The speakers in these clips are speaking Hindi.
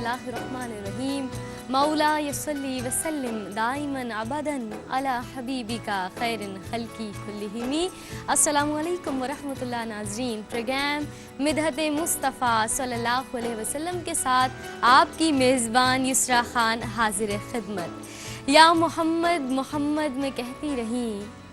बिस्मिल्लाहिर्रहमानिर्रहीम। मौला यसल्ली वसल्लिम दाइमन अबदन अला हबीबिका खैरिन खल्की कुल्लिहिमी। अस्सलामु अलैकुम वरहमतुल्लाह। नाज़रीन, प्रोग्राम मिदहत मुस्तफ़ा सल्लल्लाहु अलैहि वसल्लम के साथ आपकी मेज़बान युसरा खान हाजिर खिदमत। या मोहम्मद मोहम्मद में कहती रही,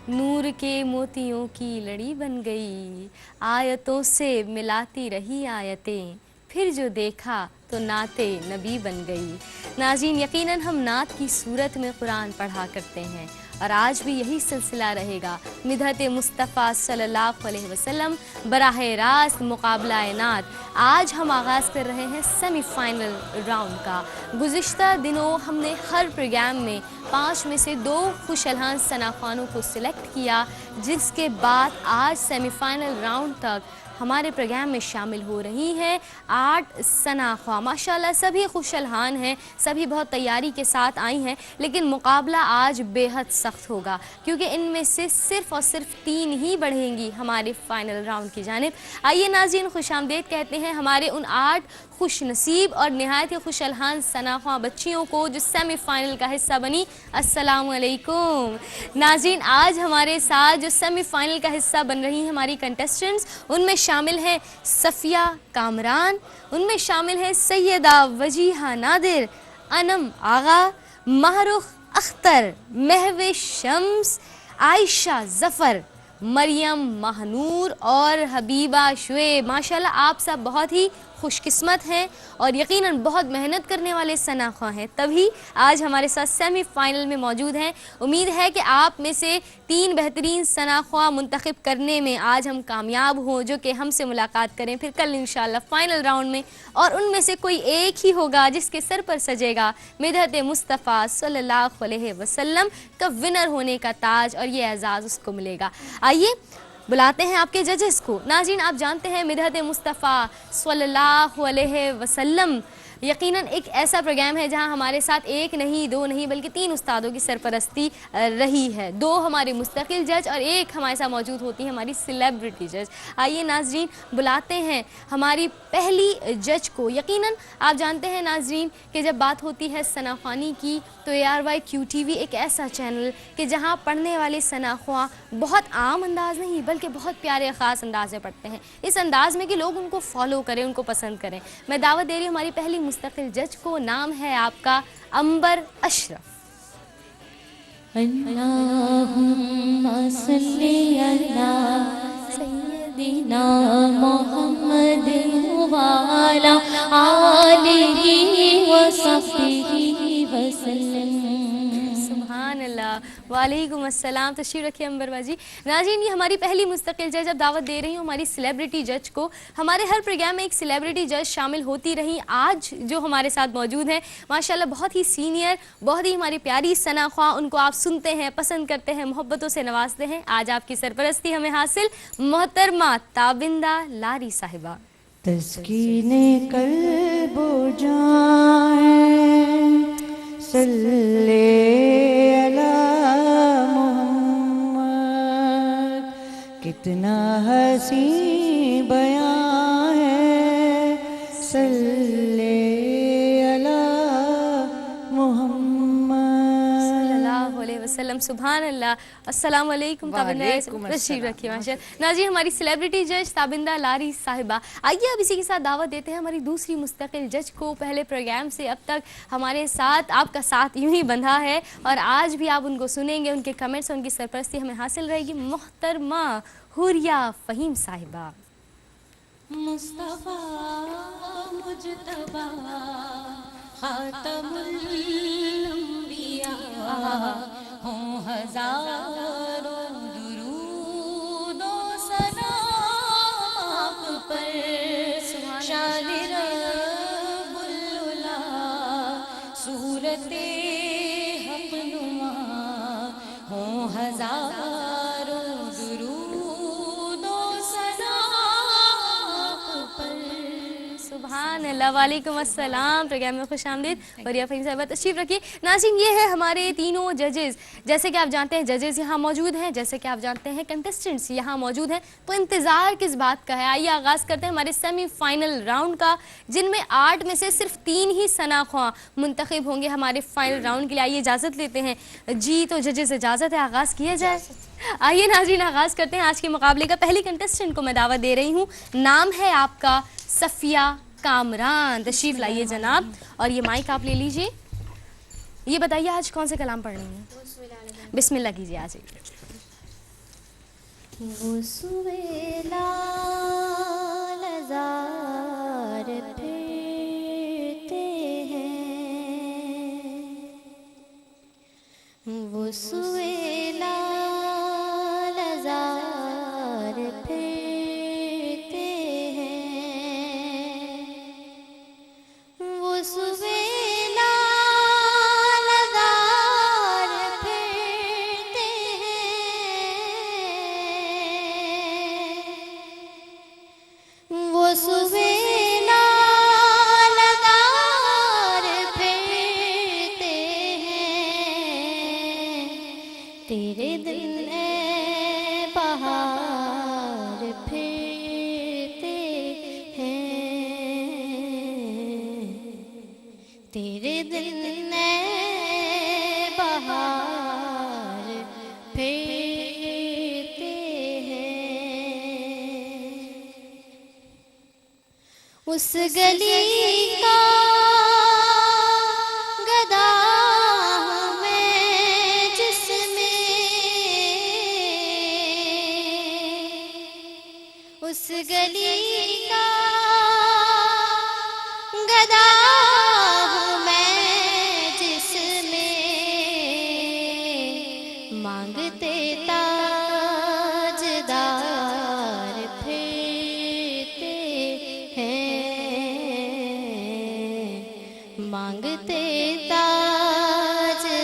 नूर के मोतियों की लड़ी बन गई, आयतों से मिलाती रही आयतें, फिर जो देखा तो नाते नबी बन गई। नाज़रीन, यकीनन हम नात की सूरत में कुरान पढ़ा करते हैं और आज भी यही सिलसिला रहेगा। मिदहत मुस्तफ़ा सल्लल्लाहु अलैहि वसल्लम बराह रास्त मुकाबला नात। आज हम आगाज़ कर रहे हैं सेमीफ़ाइनल राउंड का। गुज़िश्ता दिनों हमने हर प्रोग्राम में 5 में से 2 खुशलहान सनाख़वानों को सिलेक्ट किया, जिसके बाद आज सेमीफ़ाइनल राउंड तक हमारे प्रोग्राम में शामिल हो रही हैं 8 सनाख़वा। माशाल्लाह सभी खुशलहान हैं, सभी बहुत तैयारी के साथ आई हैं, लेकिन मुकाबला आज बेहद सख्त होगा क्योंकि इनमें से सिर्फ़ और सिर्फ 3 ही बढ़ेंगी हमारे फाइनल राउंड की जानिब। आइए नाज़रीन, खुशामदीद कहते हैं हमारे उन 8 खुश नसीब और नहायत ही खुशलहान सनाख़वा बच्चियों को जो सेमीफ़ाइनल का हिस्सा बनी। अस्सलामु अलैकुम। नाज़रीन, आज हमारे साथ जो सेमीफ़ाइनल का हिस्सा बन रही हैं हमारी कंटेस्टेंट्स, उनमें शामिल हैं सफ़िया कामरान, उनमें शामिल हैं सैयदा वजीहा नादिर, अनम आगा, माहरुख अख्तर, महविश शम्स, आयशा ज़फ़र, मरियम महानूर और हबीबा शुएब। माशाल्लाह आप सब बहुत ही खुशकिस्मत हैं और यकीनन बहुत मेहनत करने वाले सनाख़वा हैं, तभी आज हमारे साथ सेमीफ़ाइनल में मौजूद हैं। उम्मीद है कि आप में से 3 बेहतरीन सनाख़वा मुंतखब करने में आज हम कामयाब हों, जो कि हमसे मुलाकात करें फिर कल इंशाअल्लाह फ़ाइनल राउंड में, और उनमें से कोई एक ही होगा जिसके सर पर सजेगा मिदहत मुस्तफ़ा सल्लल्लाहु अलैहि वसल्लम का विनर होने का ताज, और ये एज़ाज़ उसको मिलेगा। आइए बुलाते हैं आपके जजेस को। नाज़रीन, आप जानते हैं मिदहत मुस्तफ़ा सल्लल्लाहु अलैहि वसल्लम यकीनन एक ऐसा प्रोग्राम है जहां हमारे साथ 1 नहीं 2 नहीं बल्कि 3 उस्तादों की सरपरस्ती रही है। 2 हमारे मुस्तकिल जज और 1 हमारे साथ मौजूद होती है हमारी सेलिब्रिटी जज। आइए नाज़रीन, बुलाते हैं हमारी पहली जज को। यकीनन आप जानते हैं नाज़रीन कि जब बात होती है सनाख़वानी की तो ARYQTV एक ऐसा चैनल कि जहाँ पढ़ने वाले सनाख़वा बहुत आम अंदाज नहीं बल्कि बहुत प्यारे ख़ास अंदाज में पढ़ते हैं, इस अंदाज में कि लोग उनको फॉलो करें, उनको पसंद करें। मैं दावत दे रही हूँ हमारी पहली मुस्तकिल जज को। नाम है आपका अंबर अशरफ। अल्लाहुम्मा सल्ली अला सय्यदिना मुहम्मद व अला आलिहि व सहबिहि वसल्लम। सुभान अल्लाह। वालेकुम अस्सलाम। तशरीफ़ रखिए अंबर बाजी। नाज़रीन, ये हमारी पहली मुस्तकिल जज। अब दावत दे रही हूँ हमारी सेलिब्रिटी जज को। हमारे हर प्रोग्राम में एक सेलिब्रिटी जज शामिल होती रही। आज जो हमारे साथ मौजूद हैं माशाल्लाह बहुत ही सीनियर, बहुत ही हमारी प्यारी सनाख़वा, उनको आप सुनते हैं, पसंद करते हैं, मोहब्बतों से नवाजते हैं। आज आपकी सरपरस्ती हमें हासिल मोहतरमा ताबिंदा लारी साहिबा। तस्कीने क़ल्बो जान सल्ले अला मोहम्मद, कितना हसी बयां है सल्ले अला मोहम्मद सल्लल्लाहु अलैहि वसल्लम। सुभान अल्लाह। अस्सलाम वालेकुम ताबिंदा। तशरीफ़ रखिए। माशाअल्लाह। नाज़रीन, हमारी सेलिब्रिटी जज ताबिंदा लारी साहिबा। आइए अब इसी के साथ दावत देते हैं हमारी दूसरी मुस्तकिल जज को। पहले प्रोग्राम से अब तक हमारे साथ आपका साथ यूं ही बंधा है और आज भी आप उनको सुनेंगे, उनके कमेंट्स, उनकी सरपरस्ती हमें हासिल रहेगी। मोहतरमा हुरिया फ़हीम साहिबा। मुस्तफा मुजतबा खातमुल अंबिया, हों हज़ारों दुरूदो सलाम आप पर, शान रब्बुल उला सूरते हक़ नुमा, हों हज़ारों दुरूदो सलाम आप पर। सुभान वालेकुम अस्सलाम। प्रोग्राम में खुश आमदीद। वरिया फ़हीम साहिबा तशरीफ़ रखिए। नाज़रीन, ये है हमारे तीनों जजेस। जैसे कि आप जानते हैं जजेस यहाँ मौजूद हैं, जैसे कि आप जानते हैं कंटेस्टेंट्स यहाँ मौजूद हैं, तो इंतज़ार किस बात का है। आइए आगाज़ करते हैं हमारे सेमीफाइनल राउंड का, जिनमें 8 में से सिर्फ 3 ही सनाख्वां मुंतखब होंगे हमारे फाइनल राउंड के लिए। आइए इजाज़त लेते हैं जी, तो जजेस इजाज़त है, आगाज़ किया जाए। आइए नाज़रीन, आगाज़ करते हैं आज के मुकाबले का। पहली कंटेस्टेंट को मैं दावत दे रही हूँ, नाम है आपका सफ़िया कामरान। तशरीफ़ लाइए जनाब, और ये माइक आप ले लीजिए। ये बताइए आज कौन से कलाम पढ़ रही हैं? बिस्मिल्लाह कीजिए। आज वो सुवेला लज़ार फिरते हैं, वो सुवेला लज़ार फिरते हैं, वो सुवेला लज़ार फिरते हैं, वो सुवेला लज़ार फिरते हैं, तेरे दिल में बहार फिरते हैं, तेरे दिल में बहार फिरते हैं। उस गली का गदा हूँ मैं जिसमें, उस गली का गदा हूँ मैं जिसमें, मांगते ताजदार फिरते हैं, मांगते ताजदार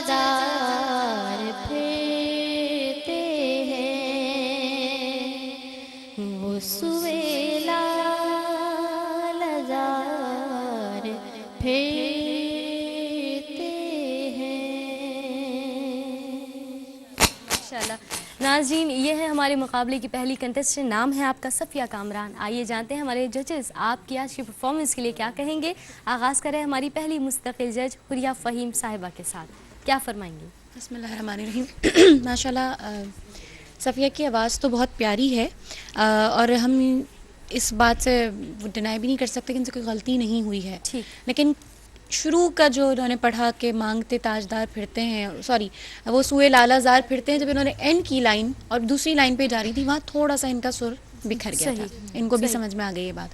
फिरते हैं, वो सुवेला लज़ार फिरते हैं। माशाल्लाह। नाज़रीन, ये है हमारे मुकाबले की पहली कंटेस्टेंट, नाम है आपका सफ़िया कामरान। आइए जानते हैं हमारे जजेस आपकी आज की परफॉर्मेंस के लिए क्या कहेंगे। आगाज़ करें हमारी पहली मुस्तकिल जज हुरिया फ़हीम साहिबा के साथ, क्या फरमाएंगी? बिस्मिल्लाहिर्रहमानिर्रहीम। माशाल्लाह सफ़िया की आवाज़ तो बहुत प्यारी है, और हम इस बात से डिनाई भी नहीं कर सकते कि इनसे कोई गलती नहीं हुई है। ठीक। लेकिन शुरू का जो उन्होंने पढ़ा कि मांगते ताजदार फिरते हैं, सॉरी वो सुए लालाजार फिरते हैं, जब इन्होंने एंड की लाइन और दूसरी लाइन पे जा रही थी, वहाँ थोड़ा सा इनका सुर बिखर गया था। इनको भी समझ में आ गई ये बात।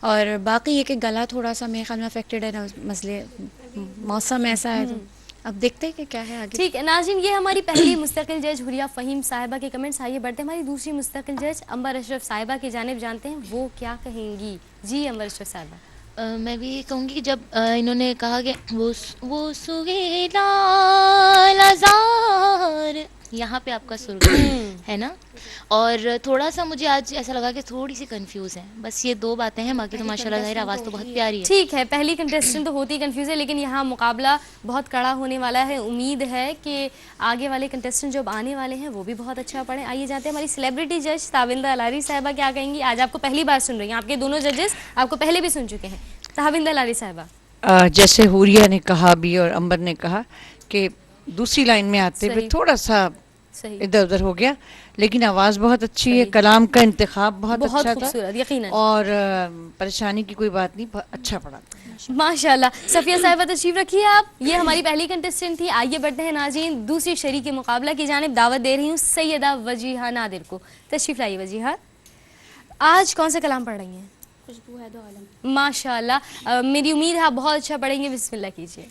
और बाकी ये कि गला थोड़ा सा मेरे ख्याल में अफेक्टेड है ना, मसले मौसम ऐसा है, तो अब देखते हैं कि क्या है आगे। ठीक है नाज़रीन, ये हमारी पहली मुस्तकिल जज हुरिया फ़हीम साहिबा के कमेंट्स। आइए बढ़ते हैं हमारी दूसरी मुस्तकिल जज अंबर अशरफ साहिबा की जानिब, जानते हैं वो क्या कहेंगी। जी अंबर अशरफ साहिबा। मैं भी ये कहूँगी कि जब इन्होंने कहा कि वो सुहेला लज़ार, यहाँ पे आपका सुर है ना, और थोड़ा सा मुझे आज ऐसा लगा कि थोड़ी सी कंफ्यूज है, बस ये दो बातें हैं। बाकी तो माशाल्लाह ज़ाहिर आवाज़ तो बहुत प्यारी है। ठीक है, पहली कंटेस्टेंट तो होती कंफ्यूज है, लेकिन यहाँ मुकाबला बहुत कड़ा होने वाला है। उम्मीद है कि आगे वाले कंटेस्टेंट जो आने वाले हैं वो भी बहुत अच्छा पढ़ें। आइए जानते हैं हमारी सेलिब्रिटी जज ताबिंदा अलारी साहिबा क्या कहेंगी। आज आपको पहली बार सुन रही हैं, आपके दोनों जजेस आपको पहले भी सुन चुके हैं। ताबिंदा अलारी साहिबा। जैसे हुरिया ने कहा भी और अंबर ने कहा कि दूसरी लाइन में आते हुए सही। थोड़ा सा सही, इधर उधर हो गया, लेकिन आवाज़ बहुत अच्छी है, सही। कलाम का इंतखाब बहुत बहुत अच्छा था, खूबसूरत, यकीनन। और परेशानी की कोई बात नहीं, बहुत अच्छा पड़ा। माशाल्लाह। सफ़िया साहिबा तशरीफ रखिए आप, ये हमारी पहली कंटेस्टेंट थी। आइए बढ़ते हैं नाज़रीन दूसरी शरीक मुकाबला की जानिब। दावत दे रही हूँ सैयदा वजीहा नादिर को। तशरीफ लाइए वजीहा, आज कौन सा कलाम पढ़ रही हैं? खुशबू है दो आलम। माशाल्लाह, मेरी उम्मीद है आप बहुत अच्छा पढ़ेंगे। बिस्मिल्लाह कीजिए।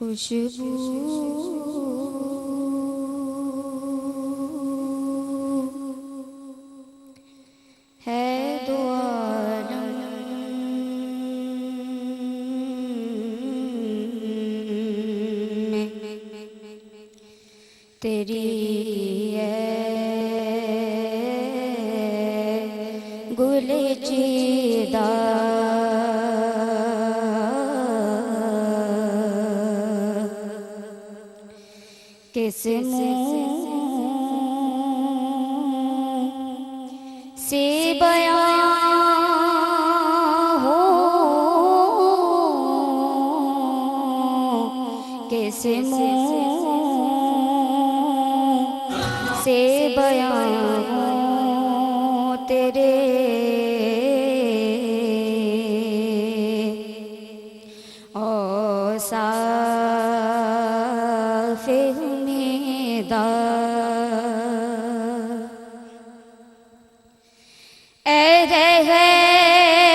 खुशबू है दो आलम में, तेरी है किस मुंह से बयां हो, किस मुंह से बयां हो तेरे औसाफ उम्मीदा। ऐ रहमत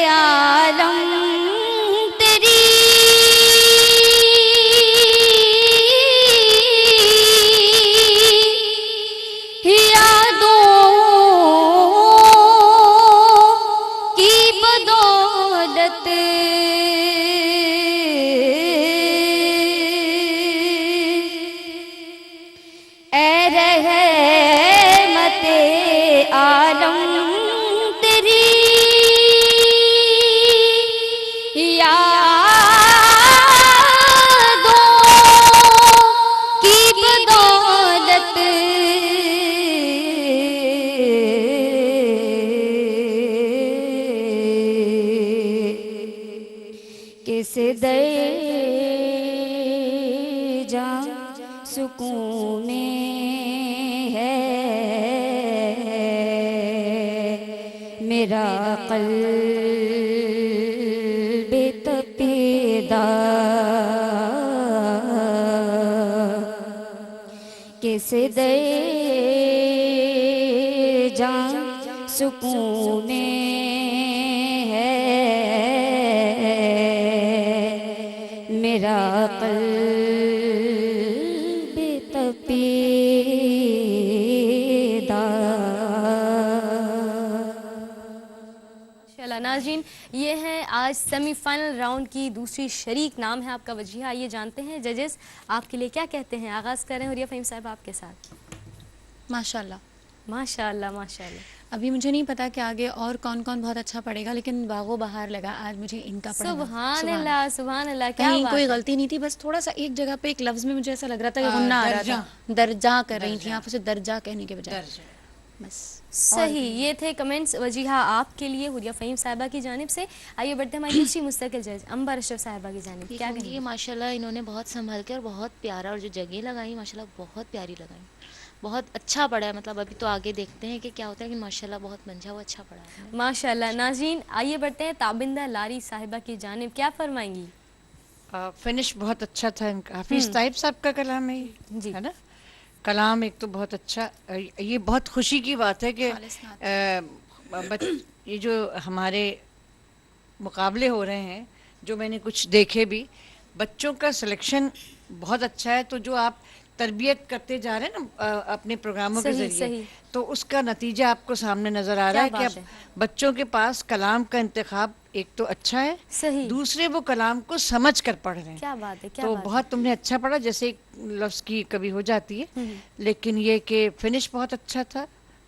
आलम तेरी यादों की बदौलत ऐ रहमत आलम तेरी यादों की बदौलत किस दर्जा सुकून में है मेरा क़ल्ब तपीदा। किस दर्जा सुकून में है मेरा क़ल्ब तपीदा। माशाल्लाह नाज़रीन, ये है आज सेमीफाइनल राउंड की दूसरी शरीक। नाम है आपका वजीहा। आइए जानते हैं जजेस आपके लिए क्या कहते हैं। आगाज़ करें हुरिया फ़हीम साहब आपके साथ। माशाल्लाह। माशाल्लाह माशाल्लाह। अभी मुझे नहीं पता कि आगे और कौन कौन बहुत अच्छा पढ़ेगा, लेकिन बागो बहार लगा आज मुझे इनका पढ़ना। सुभान अल्लाह सुभान अल्लाह। क्या कहीं बात कोई है। गलती नहीं थी, बस थोड़ा सा एक जगह पे एक लफ्ज में मुझे ऐसा लग रहा था कि गुन्ना आ रहा था। दर्जा कर रही थी आप, उसे दर्जा कहने के बजाय। बस सही। ये थे कमेंट्स वजीहा आपके लिए हुरिया फ़हीम साहिबा की जानिब से। आइए बढ़ते हैं हमारी दूसरी मुस्तकिल जज अंबर अशरफ साहिबा की जानिब। क्या कहूँगी कहेंगे? माशाल्लाह इन्होंने बहुत संभल के और बहुत प्यारा, और जो जगह लगाई माशाल्लाह बहुत प्यारी लगाई, बहुत अच्छा पढ़ा है। मतलब अभी तो आगे देखते हैं कि क्या होता है, लेकिन माशाल्लाह बहुत मंझा हुआ अच्छा पढ़ा है। माशाल्लाह। नाज़रीन आइए बढ़ते हैं ताबिंदा लारी साहिबा की जानिब। क्या फरमाएंगी? फिनिश बहुत अच्छा था इनका। हाफिज ताइब साहब का कलाम है ये, जी। है ना। कलाम एक तो बहुत अच्छा। ये बहुत खुशी की बात है कि ये जो हमारे मुकाबले हो रहे हैं, जो मैंने कुछ देखे भी, बच्चों का सिलेक्शन बहुत अच्छा है। तो जो आप तरबियत करते जा रहे हैं ना अपने प्रोग्रामों के सही, जरिए, सही। तो उसका नतीजा आपको सामने नजर आ रहा है क्या कि बात अब है। बच्चों के पास कलाम का इंतखाब एक तो अच्छा है, सही। दूसरे वो कलाम को समझ कर पढ़ रहे हैं। क्या बात है, क्या तो बात बहुत तुमने अच्छा पढ़ा। जैसे एक लफ्ज़ की कभी हो जाती है, लेकिन ये कि फिनिश बहुत अच्छा था,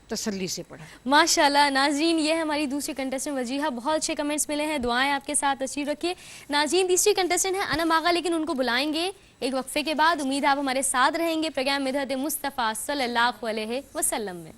तसल्ली से पढ़ा। माशाल्लाह। नाज़रीन ये है हमारी दूसरी कंटेस्टेंट वजीहा। बहुत अच्छे कमेंट्स मिले हैं, दुआएं आपके साथ तशरीफ रखिए। नाज़रीन तीसरी कंटेस्टेंट है अनम आगा, लेकिन उनको बुलाएंगे एक वक्फे के बाद। उम्मीद है आप हमारे साथ रहेंगे प्रोग्राम मिदहत मुस्तफ़ा सल्लल्लाहु अलैहि वसल्लम में।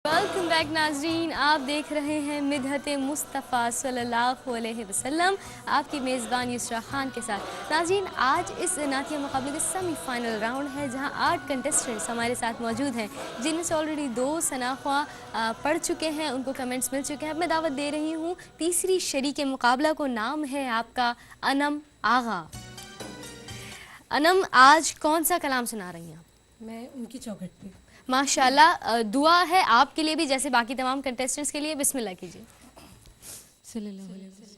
वेलकम बैक नाज़रीन, आप देख रहे हैं मिदहत मुस्तफ़ा सल्लल्लाहु अलैहि वसल्लम, आपकी मेज़बान युसरा खान के साथ। नाज़रीन आज इस नातिया मुकाबले के सेमीफाइनल राउंड है, जहां 8 कंटेस्टेंट्स हमारे साथ मौजूद हैं, जिनमें से ऑलरेडी 2 सनाख्वा पढ़ चुके हैं, उनको कमेंट्स मिल चुके हैं। अब मैं दावत दे रही हूँ तीसरी शरीक मुकाबला को। नाम है आपका अनम आगा। अनम आज कौन सा कलाम सुना रही हैं? मैं उनकी चौखट पे। माशाल्लाह। दुआ है आपके लिए भी जैसे बाकी तमाम कंटेस्टेंट्स के लिए। बिस्मिल्लाह कीजिए। सल्लल्लाहु अलैहि वसल्लम।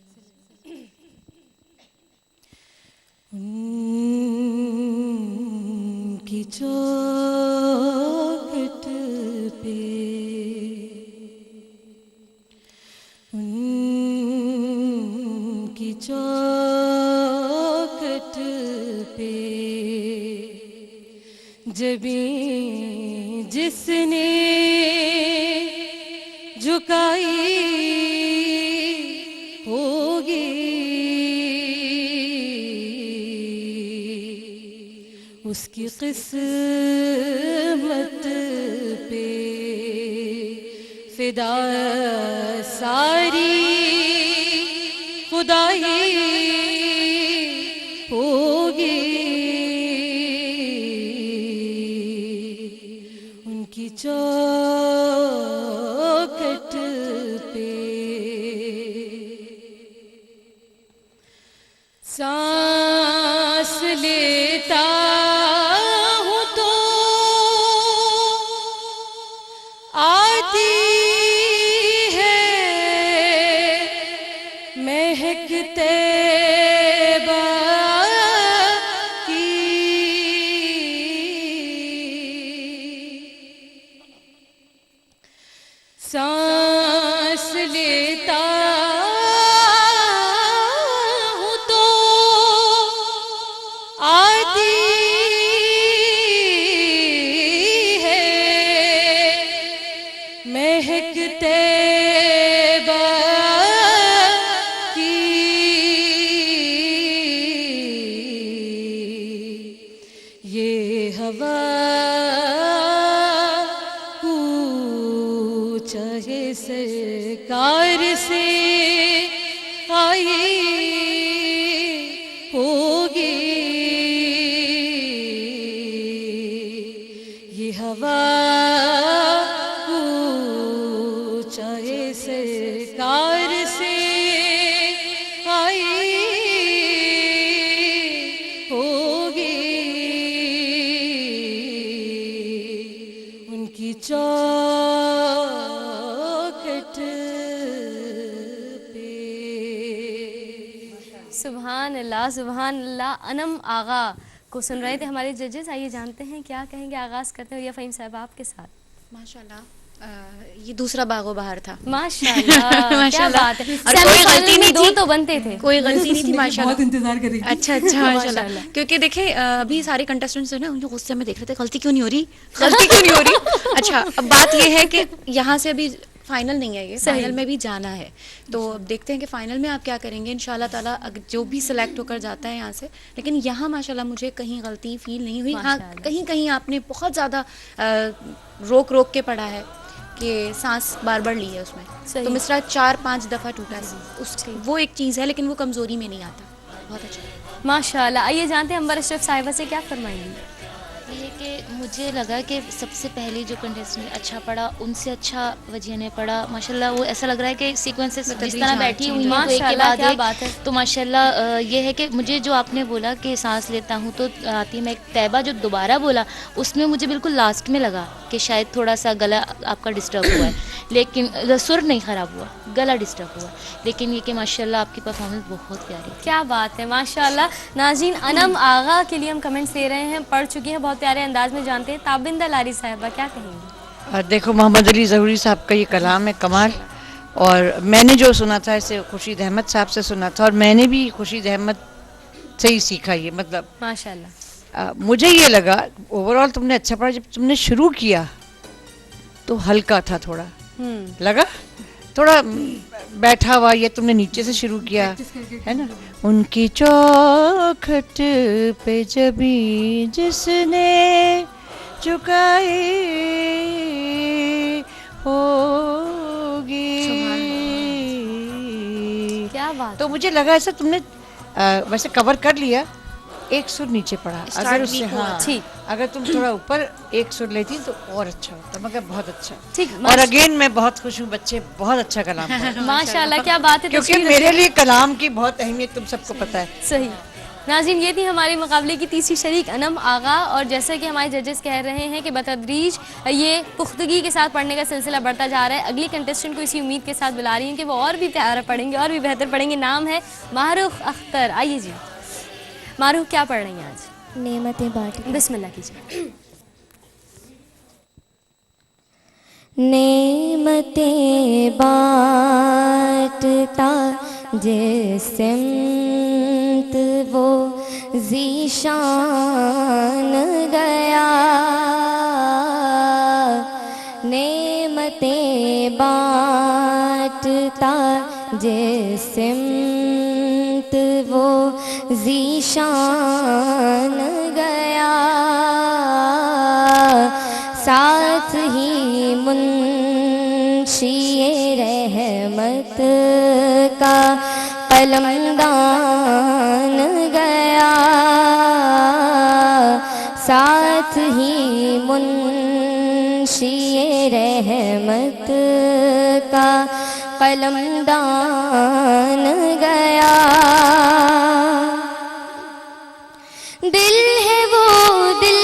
उनकी चौखट पे, उनकी चौखट पे जबी जिसने झुकाई होगी, उसकी किस्मत पे फिदा सारी खुदाई होगी। उनकी चौखट पे सांस लेता हूँ तो आती है महक तैबा की। सांस लेता हूँ तो आती है महक तैबा की। ये हवा चाहे सरकार से आई होगी। ये हवा चाहे सरकार से आई होगी। उनकी चौखट पे। सुभान अल्लाह सुभान अल्लाह। अनम आगा को सुन रहे थे हमारे जजेस। आइए जानते हैं क्या कहेंगे। आगाज़ करते हैं रिया फ़हीम साहब आपके साथ। माशाल्लाह ये दूसरा बागो बहार था। माशाल्लाह क्या माशाल्लाह। बात है। और कोई गलती सेमीफाइनल में नहीं दो थी। तो बनते थे। कोई गलती नहीं थी माशाल्लाह। बहुत इंतजार करेगी। अच्छा अच्छा माशाल्लाह। क्योंकि देखें अभी सारे कंटेस्टेंट्स हैं ना, उनके गुस्से में देख रहे थे गलती क्यों नहीं हो रही, गलती क्यों नहीं हो रही। अच्छा अब बात ये है कि यहाँ से अभी फाइनल नहीं है, ये फाइनल में भी जाना है। तो अब देखते हैं कि फाइनल में आप क्या करेंगे। इंशाल्लाह ताला जो भी सिलेक्ट होकर जाता है यहाँ से। लेकिन यहाँ माशाल्लाह मुझे कहीं गलती फील नहीं हुई। हाँ कहीं कहीं आपने बहुत ज़्यादा रोक रोक के पढ़ा है कि सांस बार बार ली है उसमें, तो मिसरा 4-5 दफ़ा टूटा है। वो एक चीज़ है, लेकिन वो कमज़ोरी में नहीं आता। बहुत अच्छा माशाल्लाह। आइए जानते हैं अंबर अशरफ साहिबा से क्या फरमाएंगी। ये कि मुझे लगा कि सबसे पहले जो कंटेस्टेंट अच्छा पढ़ा उनसे अच्छा वजिया ने पढ़ा। माशाल्लाह वो ऐसा लग रहा है कि सीक्वेंसेस जिस तरह बैठी हुई हैं तो एक के बाद क्या एक। बात है। तो माशाल्लाह ये है कि मुझे जो आपने बोला कि सांस लेता हूँ तो आती मैं एक तैबा जो दोबारा बोला, उसमें मुझे बिल्कुल लास्ट में लगा कि शायद थोड़ा सा गला आपका डिस्टर्ब हुआ है, लेकिन सुर नहीं ख़राब हुआ, गला डिस्टर्ब हुआ। लेकिन ये कि माशाल्लाह आपकी परफॉर्मेंस बहुत प्यारी। क्या बात है माशाल्लाह। नाज़रीन अनम आगा के लिए हम कमेंट्स दे रहे हैं, पढ़ चुकी हैं, बहुत प्यारे अंदाज में। जानते हैं ताबिंदा लारी साहिबा क्या कहेंगी। देखो मोहम्मद अली ज़हूरी साहब का ये कलाम है कमाल। और मैंने जो सुना था इसे खुर्शीद अहमद साहब से सुना था, और मैंने भी खुर्शीद अहमद से ही सीखा ये। मतलब माशाल्लाह मुझे ये लगा ओवरऑल तुमने अच्छा पढ़ा। जब तुमने शुरू किया तो हल्का था थोड़ा, लगा थोड़ा बैठा हुआ, ये तुमने नीचे से शुरू किया है ना। उनकी चौखट पे जबी जिसने झुकाई होगी। क्या बात। तो मुझे लगा ऐसा तुमने वैसे कवर कर लिया, एक सुर नीचे पड़ा। अगर उससे ठीक, अगर तुम थोड़ा ऊपर एक सुर लेती तो और अच्छा होता, मगर बहुत अच्छा। ठीक। और अगेन मैं बहुत खुश हूँ, बच्चे बहुत अच्छा कलाम पढ़ रहे हैं। माशाल्लाह क्या बात है। क्योंकि मेरे लिए कलाम की बहुत अहमियत तुम सबको पता है। सही। नाज़रीन ये थी हमारे मुकाबले की तीसरी शरीक अनम आगा। और जैसा कि हमारे जजेस कह रहे हैं कि बतदरीज ये पुख्तगी के साथ पढ़ने का सिलसिला बढ़ता जा रहा है। अगली कंटेस्टेंट को इसी उम्मीद के साथ बुला रही हैं कि वो और भी प्यारा पढ़ेंगे और भी बेहतर पढ़ेंगे। नाम है मारूफ अख्तर। आइए जी मारूफ क्या पढ़ रही हैं आज। नेमतें बांटी। बिस्मिल्लाह कीजिए। नेमतें बांटता जिस्मत वो ज़ीशान गया। नेमतें बांटता जिस्मत सिमत वो ज़ीशान गया, साथ ही मुंशिए रहमत का कलमदान गया, साथ ही मुंशिए रहमत का कलमदान गया। दिल है वो दिल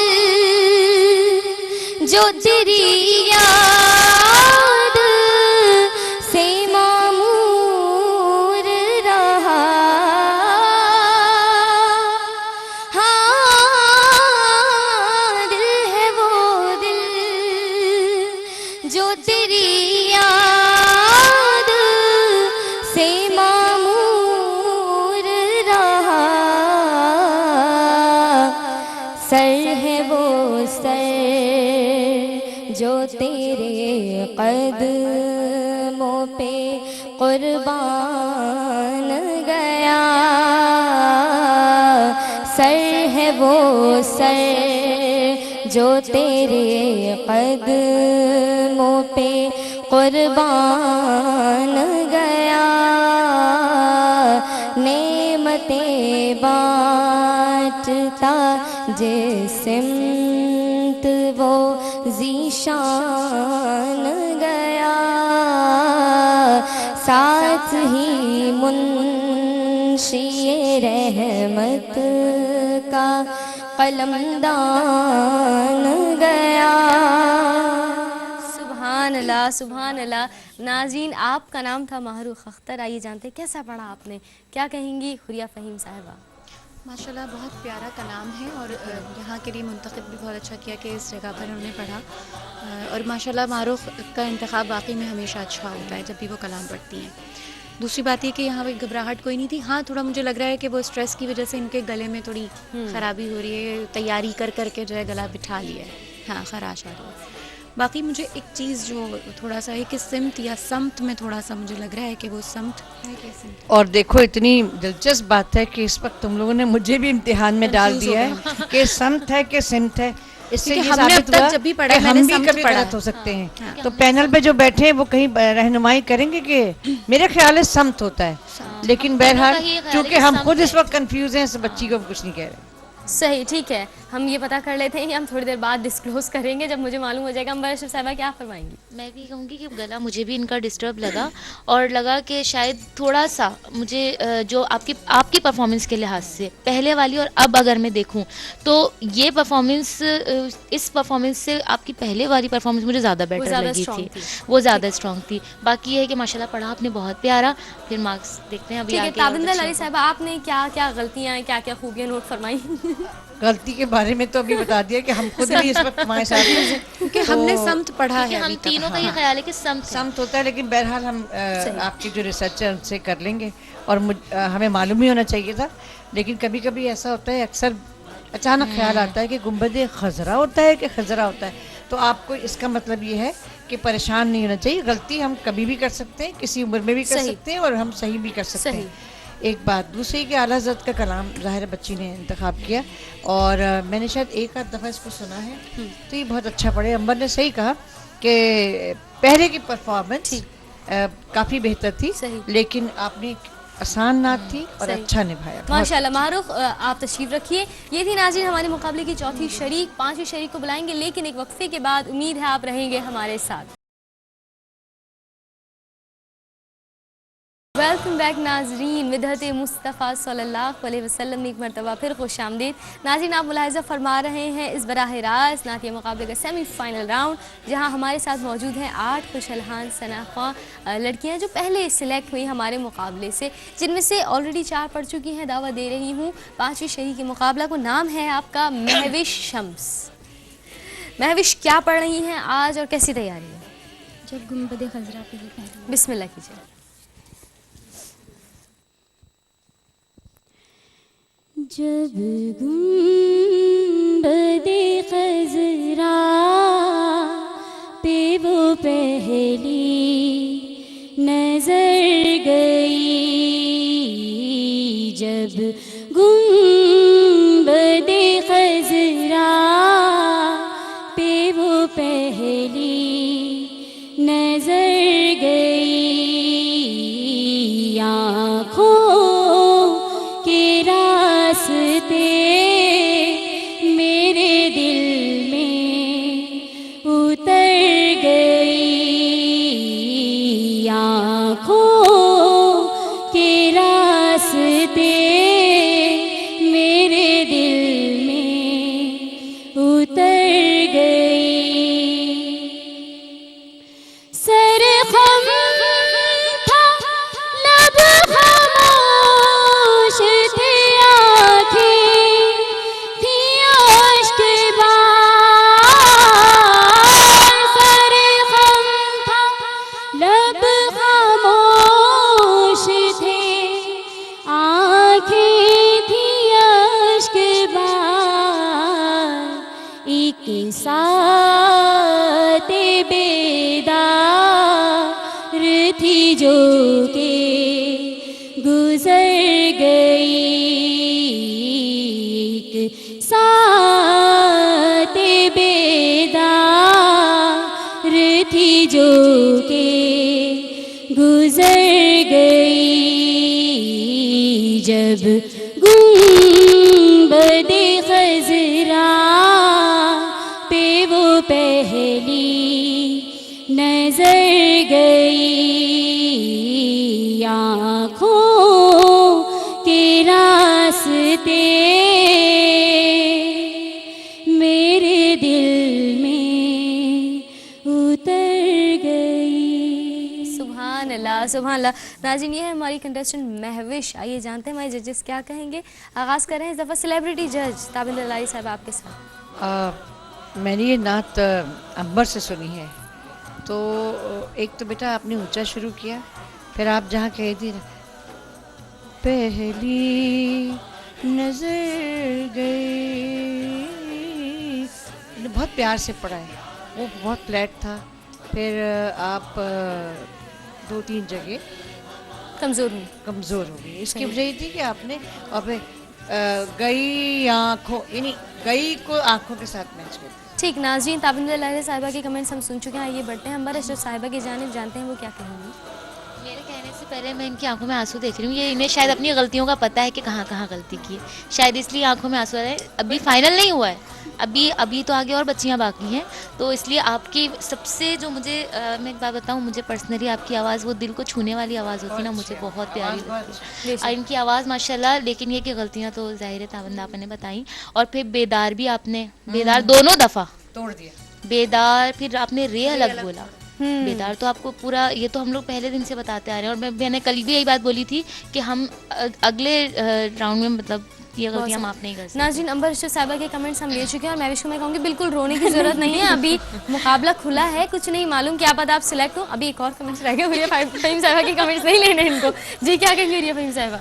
जो तेरी याद से मामूर रहा, हाँ दिल है वो दिल जो तेरी याद से मामूर रहा, सर है वो सर जो तेरे कदमों पे कुर्बान गया, सर है वो सर जो तेरे कदमों पे कुर्बान गया, नेमतें बांटता जिस सिमत वो ज़ीशान गया, साथ ही मुंशिए रहमत का कलमदान गया। सुभान अल्लाह, सुभान अल्लाह। नाज़रीन, आपका नाम था माहरूख अख्तर, आइए जानते हैं कैसा पढ़ा आपने, क्या कहेंगी हुरिया फ़हीम साहिबा? माशाल्लाह बहुत प्यारा कलाम है और यहाँ के लिए मुंतखब भी बहुत अच्छा किया कि इस जगह पर उन्होंने पढ़ा। और माशाल्लाह मारूफ का इंतखाब वाकई में हमेशा अच्छा होता है जब भी वो कलाम पढ़ती हैं। दूसरी बात ये कि यहाँ पे घबराहट कोई नहीं थी। हाँ, थोड़ा मुझे लग रहा है कि वो स्ट्रेस की वजह से इनके गले में थोड़ी ख़राबी हो रही है, तैयारी कर के जो है गला बिठा लिया है, हाँ खराश आ रही है। बाकी मुझे एक चीज़ जो थोड़ा सा है कि सिमत या समत में थोड़ा सा मुझे लग रहा है कि वो समत है कि सिमत। और देखो इतनी दिलचस्प बात है कि इस वक्त तुम लोगों ने मुझे भी इम्तिहान में डाल दिया है कि समत है कि सिमत है। इससे ये हमने साबित अब तक हुआ जब भी पढ़ा कि मैंने हम भी समत कभी पढ़ा गलत है। हो सकते हैं। तो पैनल पे जो बैठे हैं वो कहीं रहनुमाई करेंगे कि मेरे ख्याल है समत होता है, लेकिन बहरहाल चूंकि हम खुद इस वक्त कंफ्यूज हैं, इस बच्ची को कुछ नहीं कह रहे। सही, ठीक है, हम ये पता कर लेते हैं कि हम थोड़ी देर बाद डिस्क्लोज करेंगे जब मुझे मालूम हो जाएगा। अंबर अशरफ साहिबा क्या फरमाएंगी? मैं भी कहूँगी कि गला मुझे भी इनका डिस्टर्ब लगा और लगा कि शायद थोड़ा सा मुझे जो आपकी परफॉर्मेंस के लिहाज से पहले वाली और अब अगर मैं देखूं तो ये परफॉर्मेंस इस परफॉर्मेंस से आपकी पहले वाली परफॉर्मेंस मुझे ज़्यादा बेटर लगी थी, वो ज़्यादा स्ट्रॉन्ग थी। बाकी ये है कि माशाल्लाह पढ़ा आपने बहुत प्यारा। फिर मार्क्स देखते हैं अभी ठीक है, आगे। ताबिंदा लारी साहिबा, आपने क्या क्या गलतियाँ, क्या क्या खूबियाँ नोट फरमाई? गलती के बारे में तो अभी बता दिया कि हम खुद भी इस वक्त हमारे साथ हैं, क्योंकि हमने समत पढ़ा है। हम तीनों का ये ख्याल है कि समत होता है, लेकिन बहरहाल हम आपके जो रिसर्च है उनसे कर लेंगे। और हमें मालूम ही होना चाहिए था, लेकिन कभी कभी ऐसा होता है, अक्सर अचानक ख्याल आता है कि गुंबद खजरा होता है कि खजरा होता है। तो आपको इसका मतलब ये है कि परेशान नहीं होना चाहिए। गलती हम कभी भी कर सकते हैं, किसी उम्र में भी कर सकते हैं, और हम सही भी कर सकते हैं। एक बात। दूसरी कि आला हज़रत का कलाम ज़ाहिर बच्ची ने इंतखाब किया, और मैंने शायद एक आध दफ़ा इसको सुना है, तो ये बहुत अच्छा पढ़े। अंबर ने सही कहा कि पहले की परफॉर्मेंस काफ़ी बेहतर थी, लेकिन आपने आसान नात थी और अच्छा निभाया। माशाल्लाह। मारूफ, आप तशरीफ रखिए। ये थी नाज़रीन हमारे मुकाबले की चौथी शरीक। पांचवी शरीक को बुलाएंगे, लेकिन एक वक्फे के बाद। उम्मीद है आप रहेंगे हमारे साथ। वेलकम बैक नाजरीन। मिदहत मुस्तफ़ा सल्लल्लाहु अलैहि वसल्लम में एक मरतबा फिर खुश आमदीद। नाज़रीन, आप मुलाहिज़ा फरमा रहे हैं इस बराह रास्त नातिया मुकाबले का सेमीफाइनल राउंड, जहां हमारे साथ मौजूद हैं 8 खुशलहान सनाख्वा लड़कियां जो पहले सिलेक्ट हुई हमारे मुकाबले से, जिनमें से ऑलरेडी 4 पढ़ चुकी हैं। दावा दे रही हूँ 5वीं शरीक के मुकाबला को। नाम है आपका महविश शम्स। महविश, क्या पढ़ रही हैं आज और कैसी तैयारी है? जब गुंबद खजरा पे बिस्मिल्लाह कीजिए। जब गुंबद खजरा पे वो पहली नजर गई, गुंबदे खजरा पे वो पहली नजर गई, आँखों के रास्ते मेरे दिल में उतर गई, आँखों के रास्ते मेरे दिल में उतर गई। सर खम था, लब खामोश थे, आँखें थी अश्कबार। सर खम था, लब खामोश थे, आँखें थी अश्कबार। एक साथ बेदार थी जो के गुजर गई, एक साथ बेदार थी जो के गुजर गई। जब गुंबदे खजरा पे वो पहली नजर गई, आँखों के रास्ते मेरे दिल में उतर गई। सुभान अल्लाह, सुभान अल्लाह। नाज़रीन, ये है हमारी कंटेस्टेंट महविश। आइए जानते हैं हमारे जजेस क्या कहेंगे। आगाज़ करें इस दफ़ा सेलिब्रिटी जज ताबिंदर लारी साहब आपके साथ। मैंने ये नात अंबर से सुनी है, तो एक तो बेटा आपने ऊंचा शुरू किया, फिर आप जहाँ कह दी पहली नजर गई, बहुत प्यार से पढ़ा है, वो बहुत फ्लैट था। फिर आप 2-3 जगह कमज़ोर हूँ। कमज़ोर हो गई। इसकी वजह ये थी कि आपने और फिर गई आँखों, यानी गई को आँखों के साथ मैच कर। ठीक, नाज़रीन, ताबिंदर लारी साहिबा के कमेंट्स हम सुन चुके हैं। आइए बढ़ते हैं अंबर अशरफ साहिबा की जानिब, जानते हैं वो क्या कहेंगी। मेरे कहने से पहले मैं इनकी आंखों में आंसू देख रही हूँ। ये इन्हें शायद अपनी गलतियों का पता है कि कहाँ कहाँ गलती की है, शायद इसलिए आंखों में आंसू आ रहे हैं। अभी फाइनल नहीं हुआ है, अभी तो आगे और बच्चियाँ बाकी हैं, तो इसलिए आपकी सबसे जो मुझे मैं एक बात बताऊँ, मुझे पर्सनली आपकी आवाज़ वो दिल को छूने वाली आवाज़ होती है ना, मुझे बहुत प्यारी लगती है। और इनकी आवाज़ माशाल्लाह, लेकिन ये कि गलतियाँ तो ज़ाहिर है ताबंदा आपने बताई। और फिर बेदार भी आपने, बेदार दोनों दफ़ा तोड़ दिया। बेदार, फिर आपने रे अलग बोला। बेदार तो आपको पूरा, ये तो हम लोग पहले दिन से बताते आ रहे हैं, और मैंने कल भी यही बात बोली थी कि हम अगले राउंड में मतलब ये गलतियाँ माफ नहीं कर सकते। नाज़रीन, अंबर अशरफ साहिबा के कमेंट्स हम ले चुके हैं, और मैं विश मैं कहूँगी बिल्कुल रोने की ज़रूरत नहीं है। अभी मुकाबला खुला है, कुछ नहीं मालूम क्या पता आप सिलेक्ट हो। अभी एक और कमेंट्स रह गए, हुरिया फ़हीम साहिबा के कमेंट्स नहीं लेने इनको। जी, क्या कहेंगे हुरिया फ़हीम साहिबा?